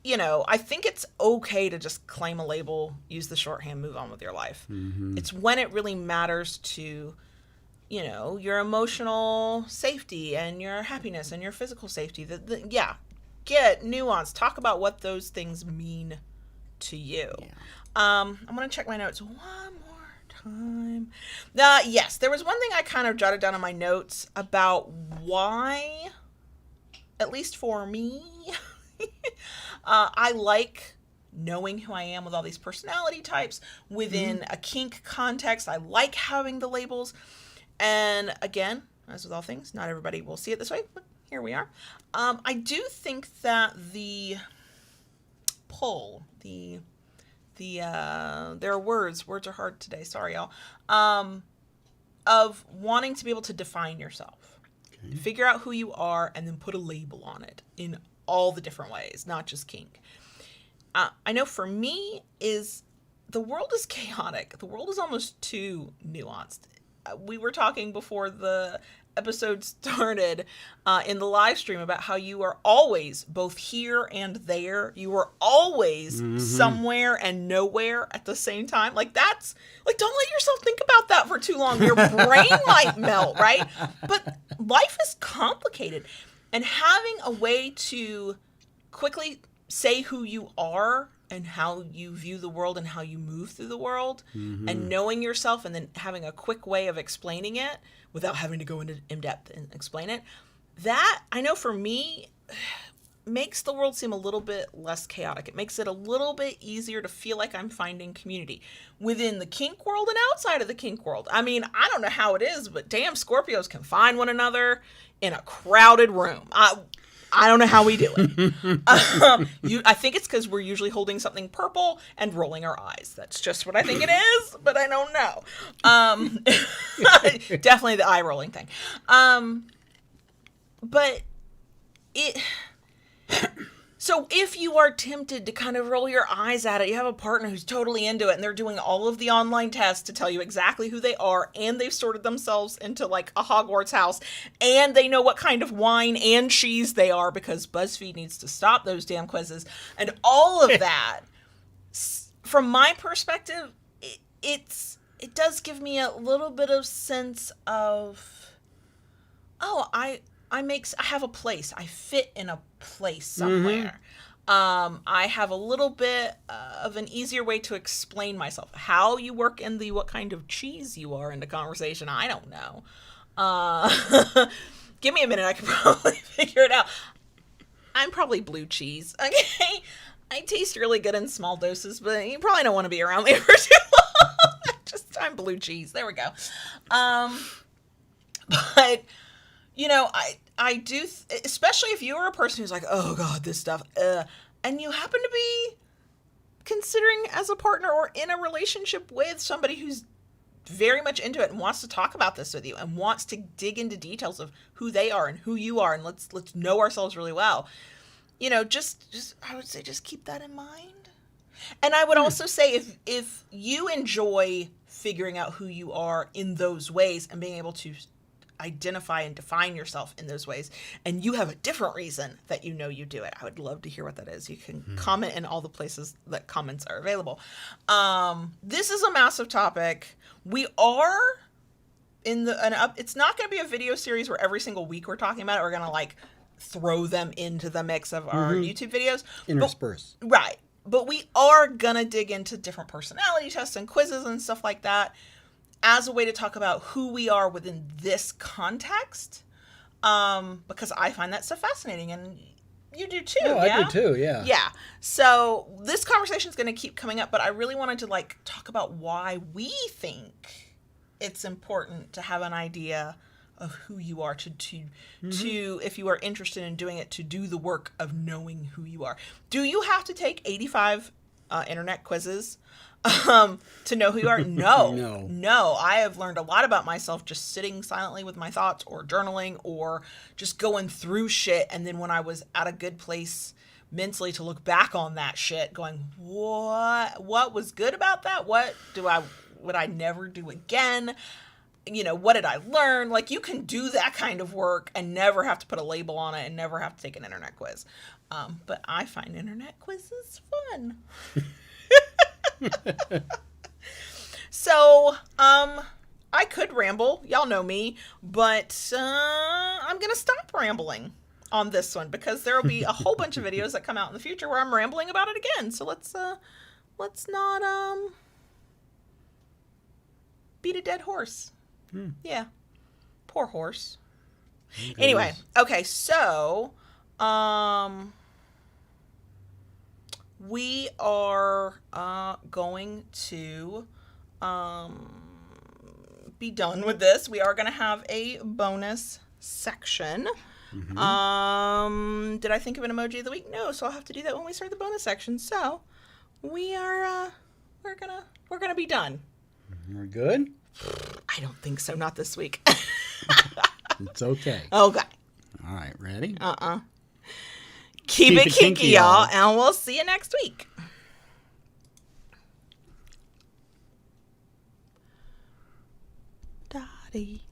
you know, I think it's okay to just claim a label, use the shorthand, move on with your life. Mm-hmm. It's when it really matters to, you know, your emotional safety and your happiness and your physical safety. Get nuance. Talk about what those things mean to you. Yeah. I'm going to check my notes one more time. Yes, there was one thing I kind of jotted down in my notes about why, at least for me, I like knowing who I am with all these personality types within a kink context. I like having the labels. And again, as with all things, not everybody will see it this way, but here we are. I do think that the pull, there are words are hard today, sorry y'all, of wanting to be able to define yourself, figure out who you are, and then put a label on it in all the different ways, not just kink. I know for me the world is chaotic. The world is almost too nuanced. We were talking before the episode started in the live stream about how you are always both here and there. You are always somewhere and nowhere at the same time. Like that's like, don't let yourself think about that for too long. Your brain might melt, right? But life is complicated, and having a way to quickly say who you are and how you view the world and how you move through the world, and knowing yourself and then having a quick way of explaining it without having to go into in depth and explain it, that I know for me makes the world seem a little bit less chaotic. It makes it a little bit easier to feel like I'm finding community within the kink world and outside of the kink world. I mean, I don't know how it is, but damn, Scorpios can find one another in a crowded room. I don't know how we do it. I think it's because we're usually holding something purple and rolling our eyes. That's just what I think it is, but I don't know. Definitely the eye rolling thing. But so if you are tempted to kind of roll your eyes at it, you have a partner who's totally into it and they're doing all of the online tests to tell you exactly who they are, and they've sorted themselves into like a Hogwarts house, and they know what kind of wine and cheese they are because BuzzFeed needs to stop those damn quizzes and all of that. From my perspective, it does give me a little bit of sense of, I have a place. I fit in a place somewhere. I have a little bit of an easier way to explain myself. How you work in what kind of cheese you are in the conversation, I don't know. Give me a minute. I can probably figure it out. I'm probably blue cheese. Okay. I taste really good in small doses, but you probably don't want to be around me for too long. I'm blue cheese. There we go. But you know, I do, especially if you're a person who's like, oh God, this stuff, and you happen to be considering as a partner or in a relationship with somebody who's very much into it and wants to talk about this with you and wants to dig into details of who they are and who you are, and let's know ourselves really well. just I would say just keep that in mind. And I would also say if you enjoy figuring out who you are in those ways and being able to identify and define yourself in those ways, and you have a different reason that you do it, I would love to hear what that is. You can comment in all the places that comments are available. This is a massive topic. We are it's not going to be a video series where every single week we're talking about it. We're going to like throw them into the mix of our YouTube videos. Intersperse. Right. But we are going to dig into different personality tests and quizzes and stuff like that as a way to talk about who we are within this context. Because I find that so fascinating, and you do too. Oh, yeah? I do too, yeah. Yeah. So this conversation is going to keep coming up, but I really wanted to like talk about why we think it's important to have an idea of who you are, to if you are interested in doing it, to do the work of knowing who you are. Do you have to take 85 internet quizzes to know who you are? No. No. I have learned a lot about myself just sitting silently with my thoughts, or journaling, or just going through shit. And then when I was at a good place mentally to look back on that shit, going, what was good about that? What would I never do again? What did I learn? Like, you can do that kind of work and never have to put a label on it and never have to take an internet quiz. But I find internet quizzes fun. So, I could ramble. Y'all know me. But I'm going to stop rambling on this one, because there will be a whole bunch of videos that come out in the future where I'm rambling about it again. So let's not beat a dead horse. Yeah. Poor horse. Anyway, okay, so we are going to be done with this. We are going to have a bonus section. Did I think of an emoji of the week? No, so I'll have to do that when we start the bonus section. So we are we're gonna be done. We're good? I don't think so. Not this week. It's okay. Okay. All right, ready? Keep it kinky, y'all, and we'll see you next week. Dottie.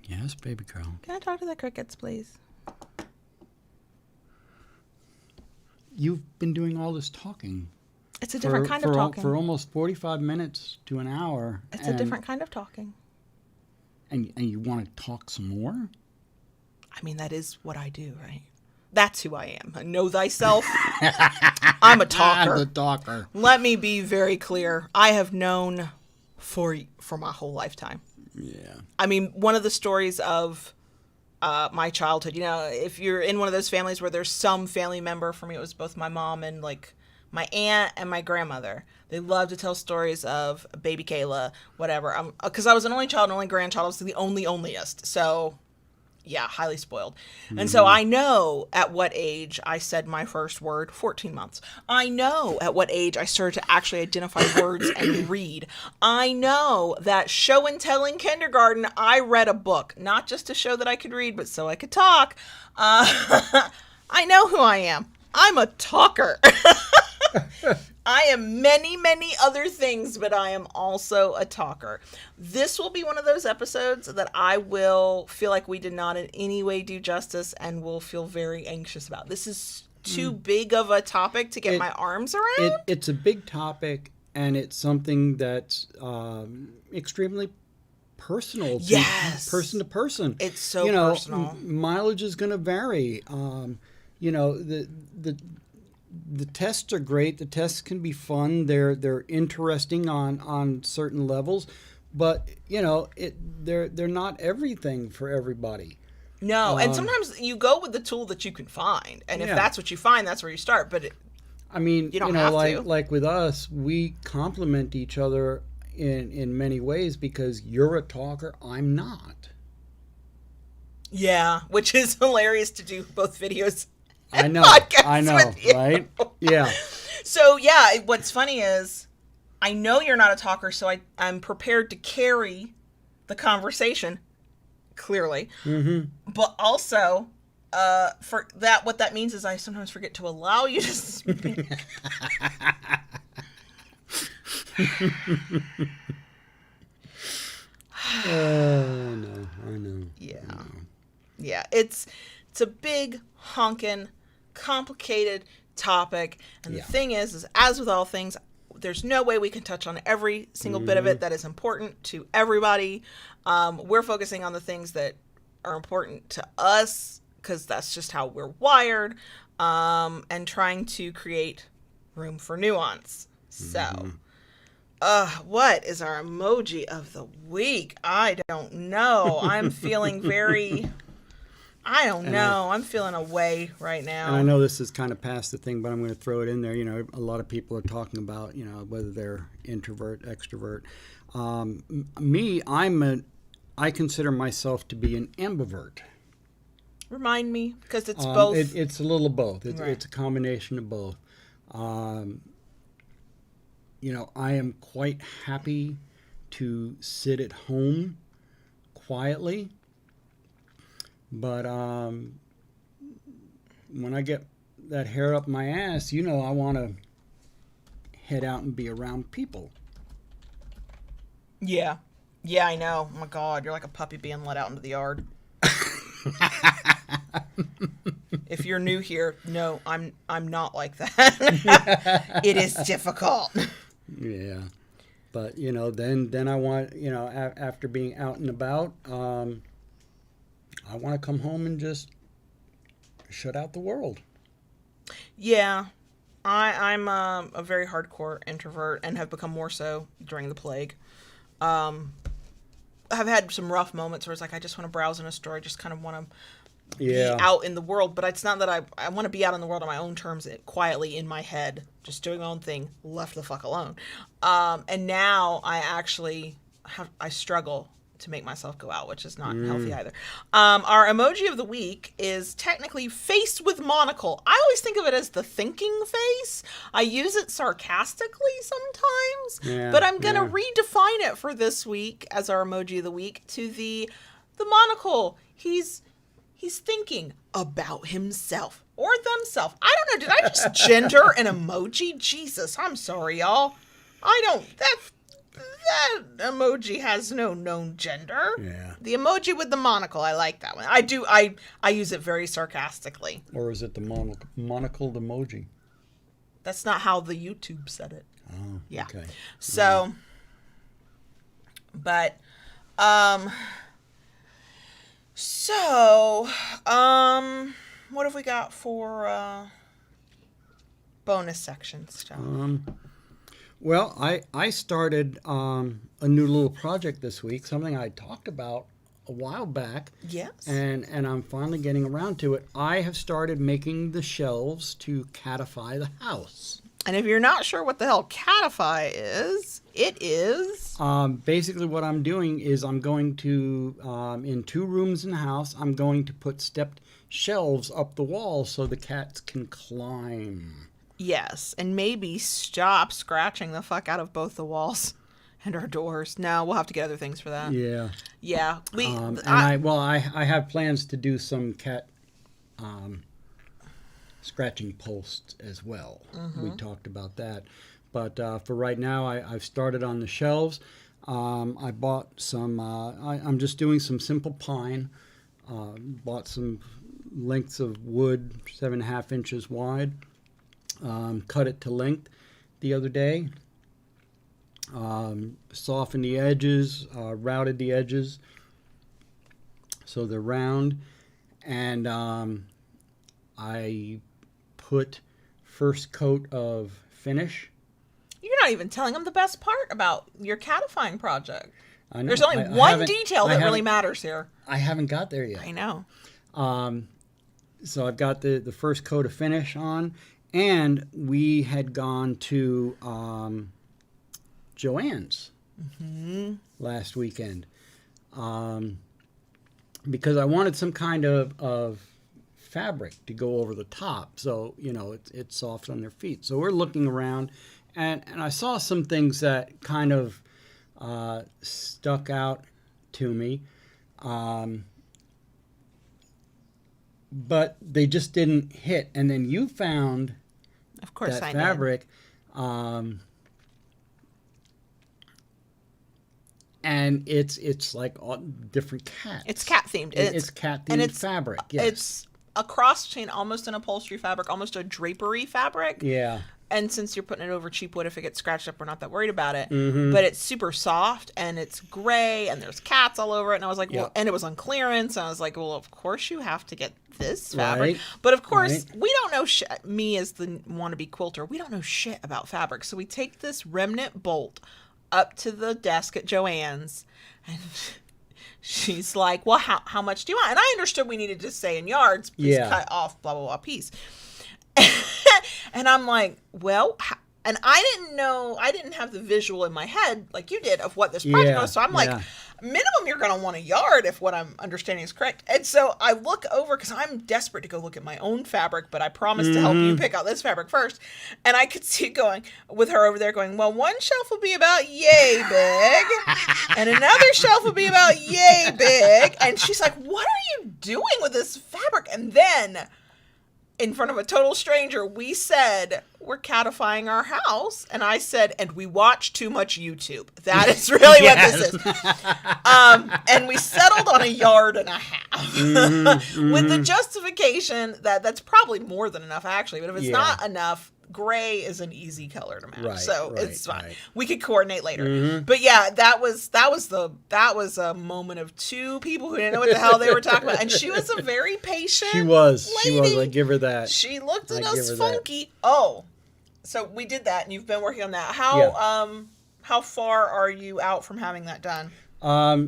Yes, baby girl. Can I talk to the crickets, please? You've been doing all this talking. It's a different kind of talking. For almost 45 minutes to an hour. It's a different kind of talking. And you want to talk some more? I mean, that is what I do, right? That's who I am. Know thyself. I'm a talker. I'm the talker. Let me be very clear. I have known for my whole lifetime. Yeah. I mean, one of the stories of my childhood, if you're in one of those families where there's some family member, for me it was both my mom and like my aunt and my grandmother. They love to tell stories of baby Kayla, whatever. Because I was an only child, only grandchild. I was the onlyest. So, yeah, highly spoiled. And so I know at what age I said my first word, 14 months. I know at what age I started to actually identify words and read. I know that show and tell in kindergarten, I read a book, not just to show that I could read, but so I could talk. I know who I am. I'm a talker. I am many, many other things, but I am also a talker. This will be one of those episodes that I will feel like we did not in any way do justice and will feel very anxious about. This is too big of a topic to get my arms around. It's a big topic, and it's something that's extremely personal. Yes. Person to person. It's so personal. Mileage is going to vary. The tests are great. The tests can be fun. They're interesting on certain levels, but they're not everything for everybody. No, and sometimes you go with the tool that you can find, and if that's what you find, that's where you start. But you don't have to. Like with us, we complement each other in many ways because you're a talker, I'm not. Yeah, which is hilarious to do both videos. I know, right? Yeah. So, yeah, what's funny is I know you're not a talker, so I'm prepared to carry the conversation, clearly. Mm-hmm. But also, For that, what that means is I sometimes forget to allow you to speak. No, I know. Yeah. I know. Yeah, it's a big, honkin', complicated topic. And the thing is as with all things, there's no way we can touch on every single bit of it that is important to everybody. We're focusing on the things that are important to us because that's just how we're wired, and trying to create room for nuance. So, what is our emoji of the week? I don't know. I'm feeling very... I don't know. I'm feeling away right now. And I know this is kind of past the thing, but I'm going to throw it in there. You know, a lot of people are talking about, you know, whether they're introvert, extrovert. I consider myself to be an ambivert. Remind me, because it's both. It's a little of both. Right. It's a combination of both. You know, I am quite happy to sit at home quietly. But when I get that hair up my ass, you know, I want to head out and be around people. Yeah. Yeah, I know. Oh my God, you're like a puppy being let out into the yard. If you're new here, no, I'm not like that. It is difficult. Yeah. But, you know, then I want, you know, after being out and about, I want to come home and just shut out the world. Yeah. I'm a very hardcore introvert and have become more so during the plague. I've had some rough moments where it's like I just want to browse in a store. I just kind of want to be out in the world. But it's not that I want to be out in the world on my own terms, quietly in my head, just doing my own thing, left the fuck alone. And now I struggle to make myself go out, which is not healthy either. Our emoji of the week is technically face with monocle. I always think of it as the thinking face. I use it sarcastically sometimes, but I'm going to redefine it for this week as our emoji of the week to the monocle. He's thinking about himself or themselves. I don't know. Did I just gender an emoji? Jesus, I'm sorry, y'all. That emoji has no known gender. Yeah. The emoji with the monocle, I like that one. I use it very sarcastically. Or is it the monocled emoji? That's not how the YouTube said it. Oh, yeah. Okay. So, but, what have we got for, bonus section stuff? Well, I started a new little project this week, something I talked about a while back. Yes. And I'm finally getting around to it. I have started making the shelves to catify the house. And if you're not sure what the hell catify is, it is... basically what I'm doing is I'm going to, in 2 rooms in the house, I'm going to put stepped shelves up the wall so the cats can climb. Yes, and maybe stop scratching the fuck out of both the walls and our doors. No, we'll have to get other things for that. Yeah. Yeah. I have plans to do some cat scratching posts as well. We talked about that. But for right now, I've started on the shelves. I bought some, I'm just doing some simple pine. Bought some lengths of wood, 7.5 inches wide. Cut it to length the other day. Softened the edges, routed the edges so they're round. And I put first coat of finish. You're not even telling them the best part about your catifying project. I know. There's only one detail that really matters here. I haven't got there yet. I know. So I've got the first coat of finish on. And we had gone to Joann's last weekend because I wanted some kind of fabric to go over the top so, you know, it's soft on their feet. So we're looking around, and I saw some things that kind of stuck out to me. but they just didn't hit. And then you found Of course, that I fabric, and it's like all different cats. It's cat themed. It's cat themed fabric. Yes. It's a cross between almost an upholstery fabric, almost a drapery fabric. Yeah. And since you're putting it over cheap wood, if it gets scratched up, we're not that worried about it. Mm-hmm. But it's super soft, and it's gray, and there's cats all over it. And I was like, well, Yep. and it was on clearance. And I was like, well, of course you have to get this fabric. Right. But of course, Right. we don't know shit. Me as the wannabe quilter, we don't know shit about fabric. So we take this remnant bolt up to the desk at Joann's, and she's like, well, how much do you want? And I understood we needed to say in yards, please Yeah. cut off, blah, blah, blah, piece. And I'm like, well, and I didn't know, I didn't have the visual in my head like you did of what this project Yeah, was. So I'm like, yeah. minimum you're going to want a yard if what I'm understanding is correct. And so I look over because I'm desperate to go look at my own fabric, but I promised to help you pick out this fabric first. And I could see going with her over there going, well, one shelf will be about yay big and another shelf will be about yay big. And she's like, what are you doing with this fabric? And then in front of a total stranger, we said, we're catifying our house. And I said, and we watch too much YouTube. That is really what this is. And we settled on a yard and a half with the justification that that's probably more than enough, actually. But if it's not enough, gray is an easy color to match. Right, so right, it's fine. right. We could coordinate later. But yeah, that was a moment of two people who didn't know what the hell they were talking about. And she was a very patient She was. lady. I give her that. She looked at I give us her that. funky. Oh, so we did that, and you've been working on that. How far are you out from having that done? I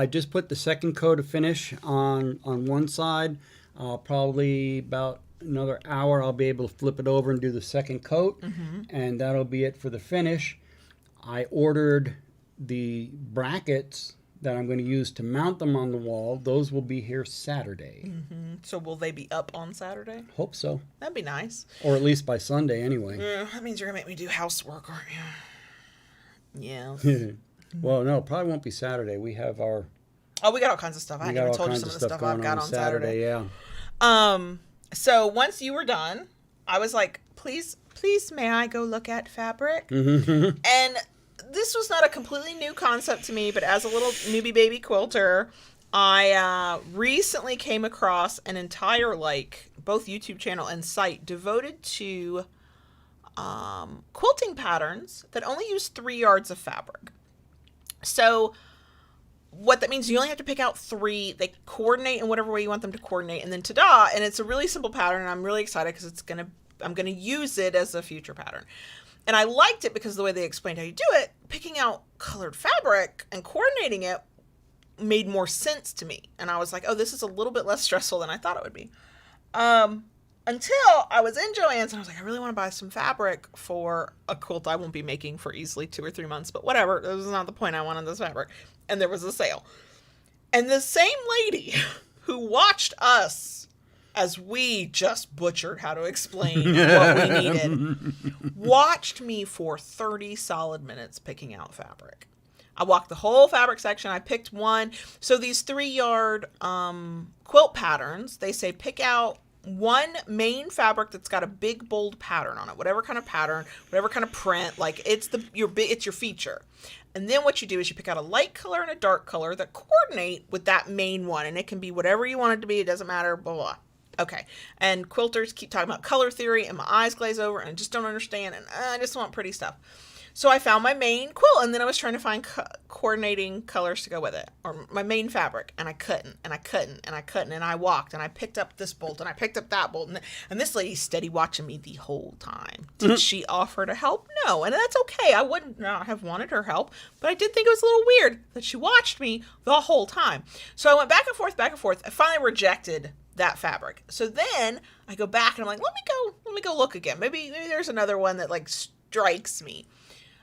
just put the second coat of finish on one side. Probably about another hour I'll be able to flip it over and do the second coat, and that'll be it for the finish. I ordered the brackets that I'm going to use to mount them on the wall. Those will be here Saturday. So will they be up on Saturday? Hope so. That'd be nice. Or at least by Sunday anyway. That means you're gonna make me do housework, aren't you? Yeah. Well, no, probably won't be Saturday. We have our... Oh, we got all kinds of stuff. I We haven't got even all told you kinds some of of the stuff stuff I've going got on on Saturday. yeah. So once you were done, I was like, please, may I go look at fabric? Mm-hmm. And this was not a completely new concept to me, but as a little newbie baby quilter, I recently came across an entire, both YouTube channel and site devoted to quilting patterns that only use 3 yards of fabric. So what that means, you only have to pick out 3. They coordinate in whatever way you want them to coordinate, and then ta-da! And it's a really simple pattern, and I'm really excited because I'm gonna use it as a future pattern. And I liked it because of the way they explained how you do it. Picking out colored fabric and coordinating it made more sense to me. And I was like, oh, this is a little bit less stressful than I thought it would be. Until I was in Joann's and I was like, I really want to buy some fabric for a quilt I won't be making for easily 2 or 3 months, but whatever. That was not the point. I wanted this fabric. And there was a sale. And the same lady who watched us as we just butchered how to explain what we needed, watched me for 30 solid minutes picking out fabric. I walked the whole fabric section. I picked one. So these 3-yard quilt patterns, they say pick out one main fabric that's got a big, bold pattern on it. Whatever kind of pattern, whatever kind of print, it's your feature. And then what you do is you pick out a light color and a dark color that coordinate with that main one. And it can be whatever you want it to be. It doesn't matter, blah, blah. Okay. And quilters keep talking about color theory and my eyes glaze over and I just don't understand. And I just want pretty stuff. So I found my main quilt and then I was trying to find coordinating colors to go with it, or my main fabric, and I couldn't. And I walked and I picked up this bolt and I picked up that bolt. And this lady's steady watching me the whole time. Did she offer to help? No. And that's okay. I would not have wanted her help, but I did think it was a little weird that she watched me the whole time. So I went back and forth. I finally rejected that fabric. So then I go back and I'm like, let me go look again. Maybe there's another one that strikes me.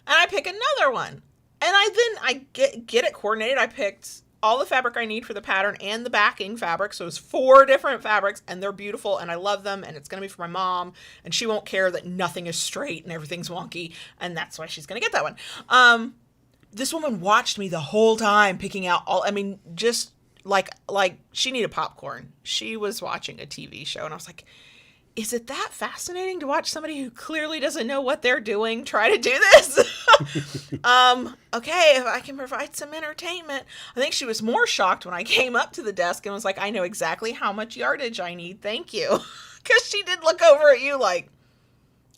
And I pick another one. And I get it coordinated. I picked all the fabric I need for the pattern and the backing fabric. So it's 4 different fabrics and they're beautiful and I love them and it's going to be for my mom and she won't care that nothing is straight and everything's wonky. And that's why she's going to get that one. This woman watched me the whole time picking out just like she needed popcorn. She was watching a TV show, and I was like, is it that fascinating to watch somebody who clearly doesn't know what they're doing try to do this? Okay, if I can provide some entertainment. I think she was more shocked when I came up to the desk and was like, I know exactly how much yardage I need. Thank you. Because she did look over at you like,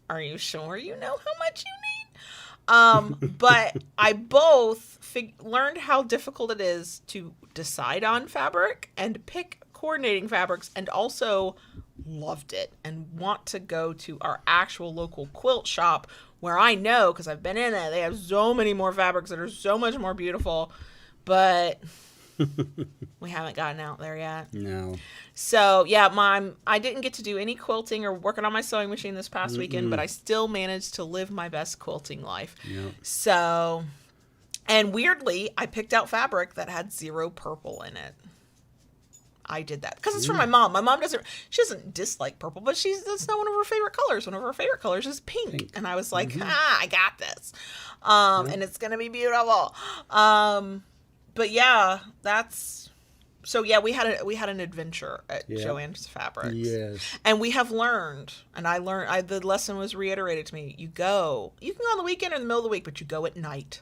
are you sure you know how much you need? But I both learned how difficult it is to decide on fabric and pick coordinating fabrics, and also loved it and want to go to our actual local quilt shop where I know, because I've been in it, they have so many more fabrics that are so much more beautiful, but we haven't gotten out there yet. No. So yeah, I didn't get to do any quilting or working on my sewing machine this past weekend, but I still managed to live my best quilting life. Yep. So, and weirdly, I picked out fabric that had 0 purple in it. I did that because it's for my mom. My mom she doesn't dislike purple, but that's not one of her favorite colors. One of her favorite colors is pink. And I was like, I got this. And it's going to be beautiful. But yeah, we had an adventure at Joann's Fabrics. Yes. And we have learned, and the lesson was reiterated to me. You can go on the weekend or in the middle of the week, but you go at night.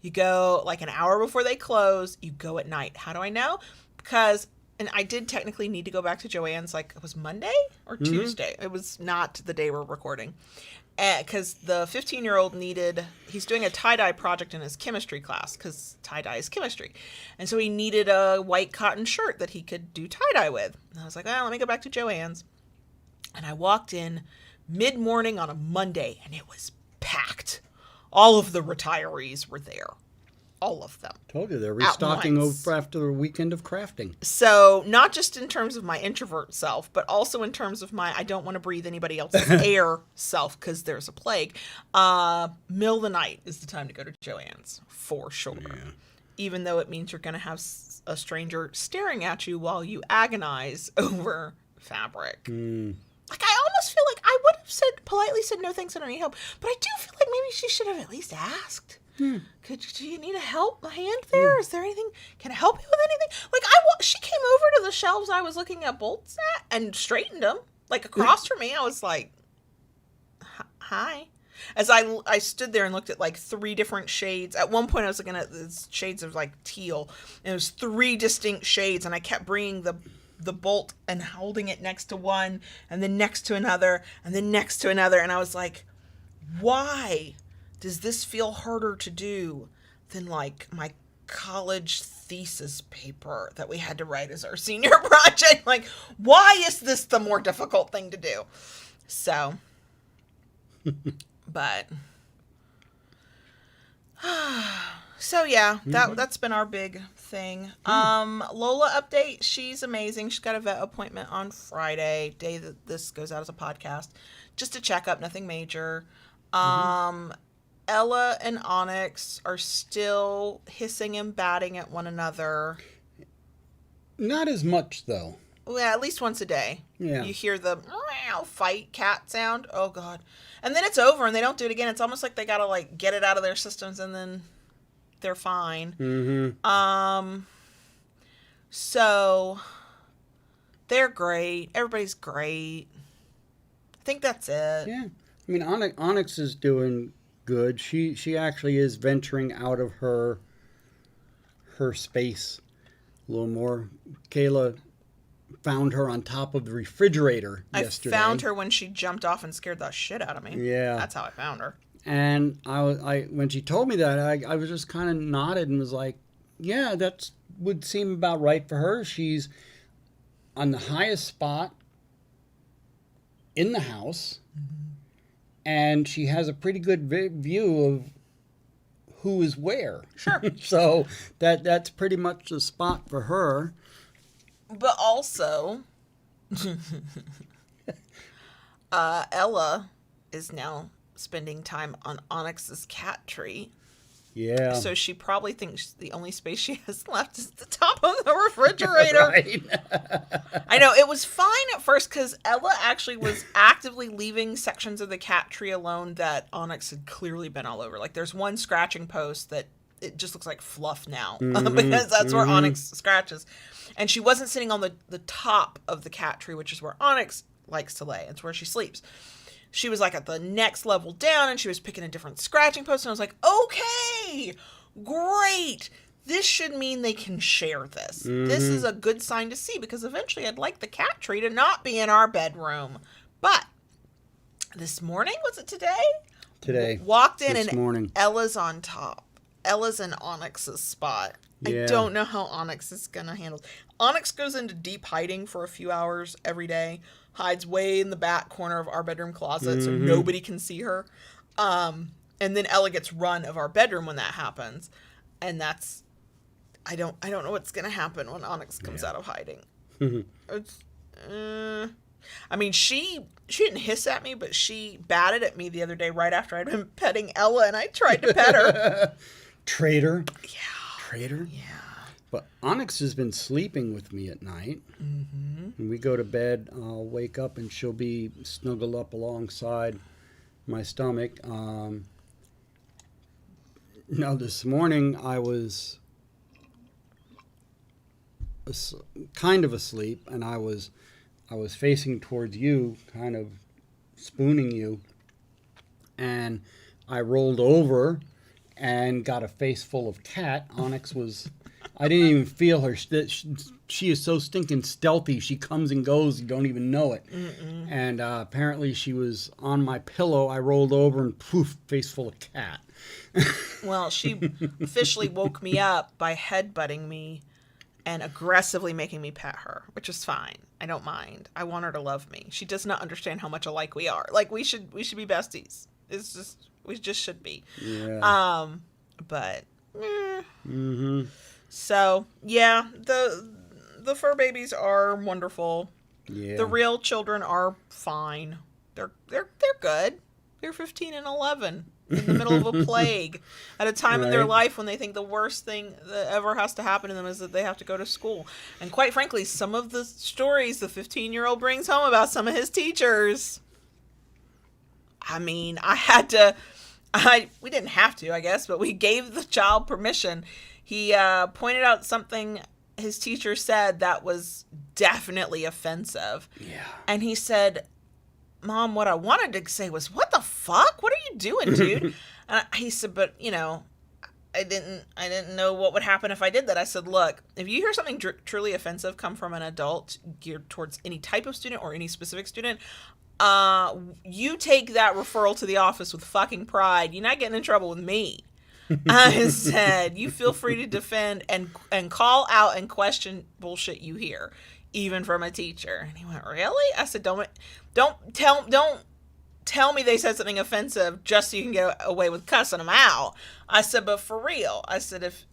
You go like an hour before they close, you go at night. How do I know? Because, and I did technically need to go back to Joann's, like, it was Monday or Tuesday. It was not the day we're recording. Because the 15-year-old he's doing a tie-dye project in his chemistry class, because tie-dye is chemistry. And so he needed a white cotton shirt that he could do tie-dye with. And I was like, let me go back to Joann's. And I walked in mid-morning on a Monday, and it was packed. All of the retirees were there. All of them. Told you, they're restocking after the weekend of crafting. So, not just in terms of my introvert self, but also in terms of my I don't want to breathe anybody else's air self, because there's a plague. Middle of the night is the time to go to Joann's, for sure. Yeah. Even though it means you're going to have a stranger staring at you while you agonize over fabric. Like, I almost feel like I would have politely said no thanks, I don't need help. But I do feel like maybe she should have at least asked. Do you need a hand there? Is there anything? Can I help you with anything? Like, she came over to the shelves I was looking at bolts at and straightened them. Like, across from me, I was like, hi. As I stood there and looked at, like, 3 different shades. At one point, I was looking at the shades of, like, teal. And it was 3 distinct shades. And I kept bringing the bolt and holding it next to one. And then next to another. And then next to another. And I was like, why does this feel harder to do than, like, my college thesis paper that we had to write as our senior project? Like, why is this the more difficult thing to do? So, but, so yeah, that's been our big thing. Lola update, she's amazing. She's got a vet appointment on Friday, day that this goes out as a podcast, just a checkup, nothing major. Ella and Onyx are still hissing and batting at one another. Not as much, though. Well, at least once a day. Yeah. You hear the fight cat sound. Oh, God. And then it's over and they don't do it again. It's almost like they got to, like, get it out of their systems and then they're fine. So they're great. Everybody's great. I think that's it. Yeah. I mean, Onyx is doing good. She actually is venturing out of her space a little more. Kayla found her on top of the refrigerator yesterday. I found her when she jumped off and scared the shit out of me. Yeah. That's how I found her. And I when she told me that, I was just kind of nodded and was like, yeah, that would seem about right for her. She's on the highest spot in the house. And she has a pretty good view of who is where. Sure. So that's pretty much the spot for her. But also, Ella is now spending time on Onyx's cat tree. Yeah. So she probably thinks the only space she has left is the top of the refrigerator. Right. I know. It was fine at first because Ella actually was actively leaving sections of the cat tree alone that Onyx had clearly been all over. Like, there's one scratching post that it just looks like fluff now because that's where Onyx scratches. And she wasn't sitting on the top of the cat tree, which is where Onyx likes to lay. It's where she sleeps. She was like at the next level down, and she was picking a different scratching post. And I was like, okay, great. This should mean they can share this. This is a good sign to see, because eventually I'd like the cat tree to not be in our bedroom. But this morning, was it today? Today. Walked in this and morning. Ella's on top. Ella's in Onyx's spot. Yeah. I don't know how Onyx is going to handle it. Onyx goes into deep hiding for a few hours every day. Hides way in the back corner of our bedroom closet so nobody can see her. And then Ella gets run of our bedroom when that happens. And that's... I don't know what's going to happen when Onyx comes out of hiding. It's... I mean, she didn't hiss at me, but she batted at me the other day right after I'd been petting Ella, and I tried to pet her. Traitor. Yeah. Traitor? Yeah. But Onyx has been sleeping with me at night. When we go to bed, I'll wake up and she'll be snuggled up alongside my stomach. Now, this morning I was kind of asleep, and I was facing towards you, kind of spooning you, and I rolled over and got a face full of cat. Onyx was... I didn't even feel her. She is so stinking stealthy. She comes and goes. You don't even know it. And apparently she was on my pillow. I rolled over and poof, face full of cat. Well, she officially woke me up by headbutting me and aggressively making me pet her, which is fine. I don't mind. I want her to love me. She does not understand how much alike we are. Like, we should be besties. We just should be. Yeah. But so yeah, the fur babies are wonderful. Yeah. The real children are fine. They're good. They're 15 and 11 in the middle of a plague at a time in their Right. life when they think the worst thing that ever has to happen to them is that they have to go to school. And quite frankly, some of the stories the 15-year-old brings home about some of his teachers, I mean, we didn't have to, I guess, but we gave the child permission. He pointed out something his teacher said that was definitely offensive. Yeah. And he said, Mom, what I wanted to say was, what the fuck? What are you doing, dude? And he said, but, I didn't know what would happen if I did that. I said, look, if you hear something truly offensive come from an adult geared towards any type of student or any specific student, you take that referral to the office with fucking pride. You're not getting in trouble with me. I said, you feel free to defend and call out and question bullshit you hear, even from a teacher. And he went, really? I said, don't tell me they said something offensive just so you can get away with cussing them out. I said, but for real. I said, if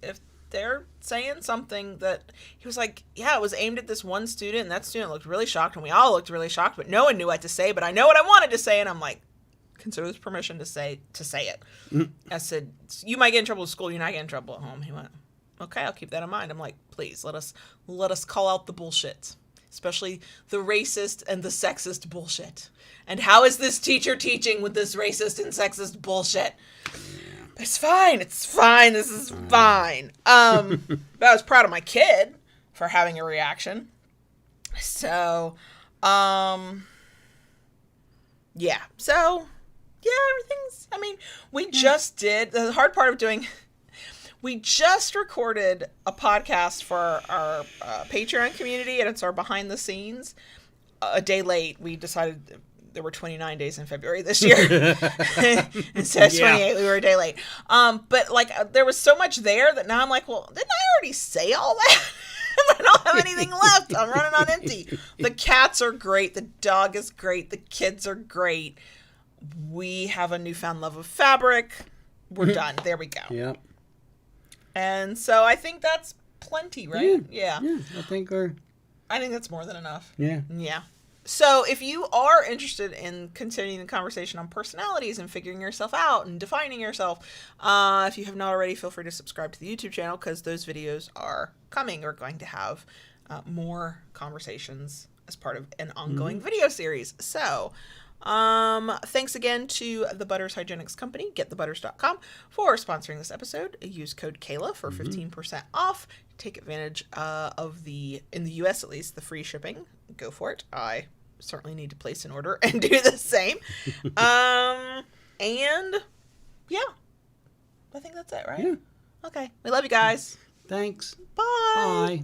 they're saying something that... He was like, yeah, it was aimed at this one student, and that student looked really shocked, and we all looked really shocked, but no one knew what to say, but I know what I wanted to say. And I'm like, consider this permission to say it. I said, you might get in trouble at school, you're not getting in trouble at home. He went, okay, I'll keep that in mind. I'm like, please, let us call out the bullshit, especially the racist and the sexist bullshit. And how is this teacher teaching with this racist and sexist bullshit? It's fine. This is fine. But I was proud of my kid for having a reaction. So, yeah. So, yeah, everything's, we just did, the hard part of doing, we just recorded a podcast for our Patreon community, and it's our behind the scenes. A day late. We decided there were 29 days in February this year. Instead of 28, we were a day late. But there was so much there that now I'm like, well, didn't I already say all that? I don't have anything left. I'm running on empty. The cats are great. The dog is great. The kids are great. We have a newfound love of fabric. We're done. There we go. Yep. And so I think that's plenty, right? Yeah. I think that's more than enough. Yeah. Yeah. So if you are interested in continuing the conversation on personalities and figuring yourself out and defining yourself, if you have not already, feel free to subscribe to the YouTube channel, because those videos are coming. We're going to have more conversations as part of an ongoing video series. So Thanks again to the Butters Hygienics Company, getthebutters.com, for sponsoring this episode. Use code Kayla for 15% off. Take advantage of in the US at least, the free shipping. Go for it. I certainly need to place an order and do the same. And yeah, I think that's it, right? Yeah. Okay. We love you guys. Thanks. Bye. Bye.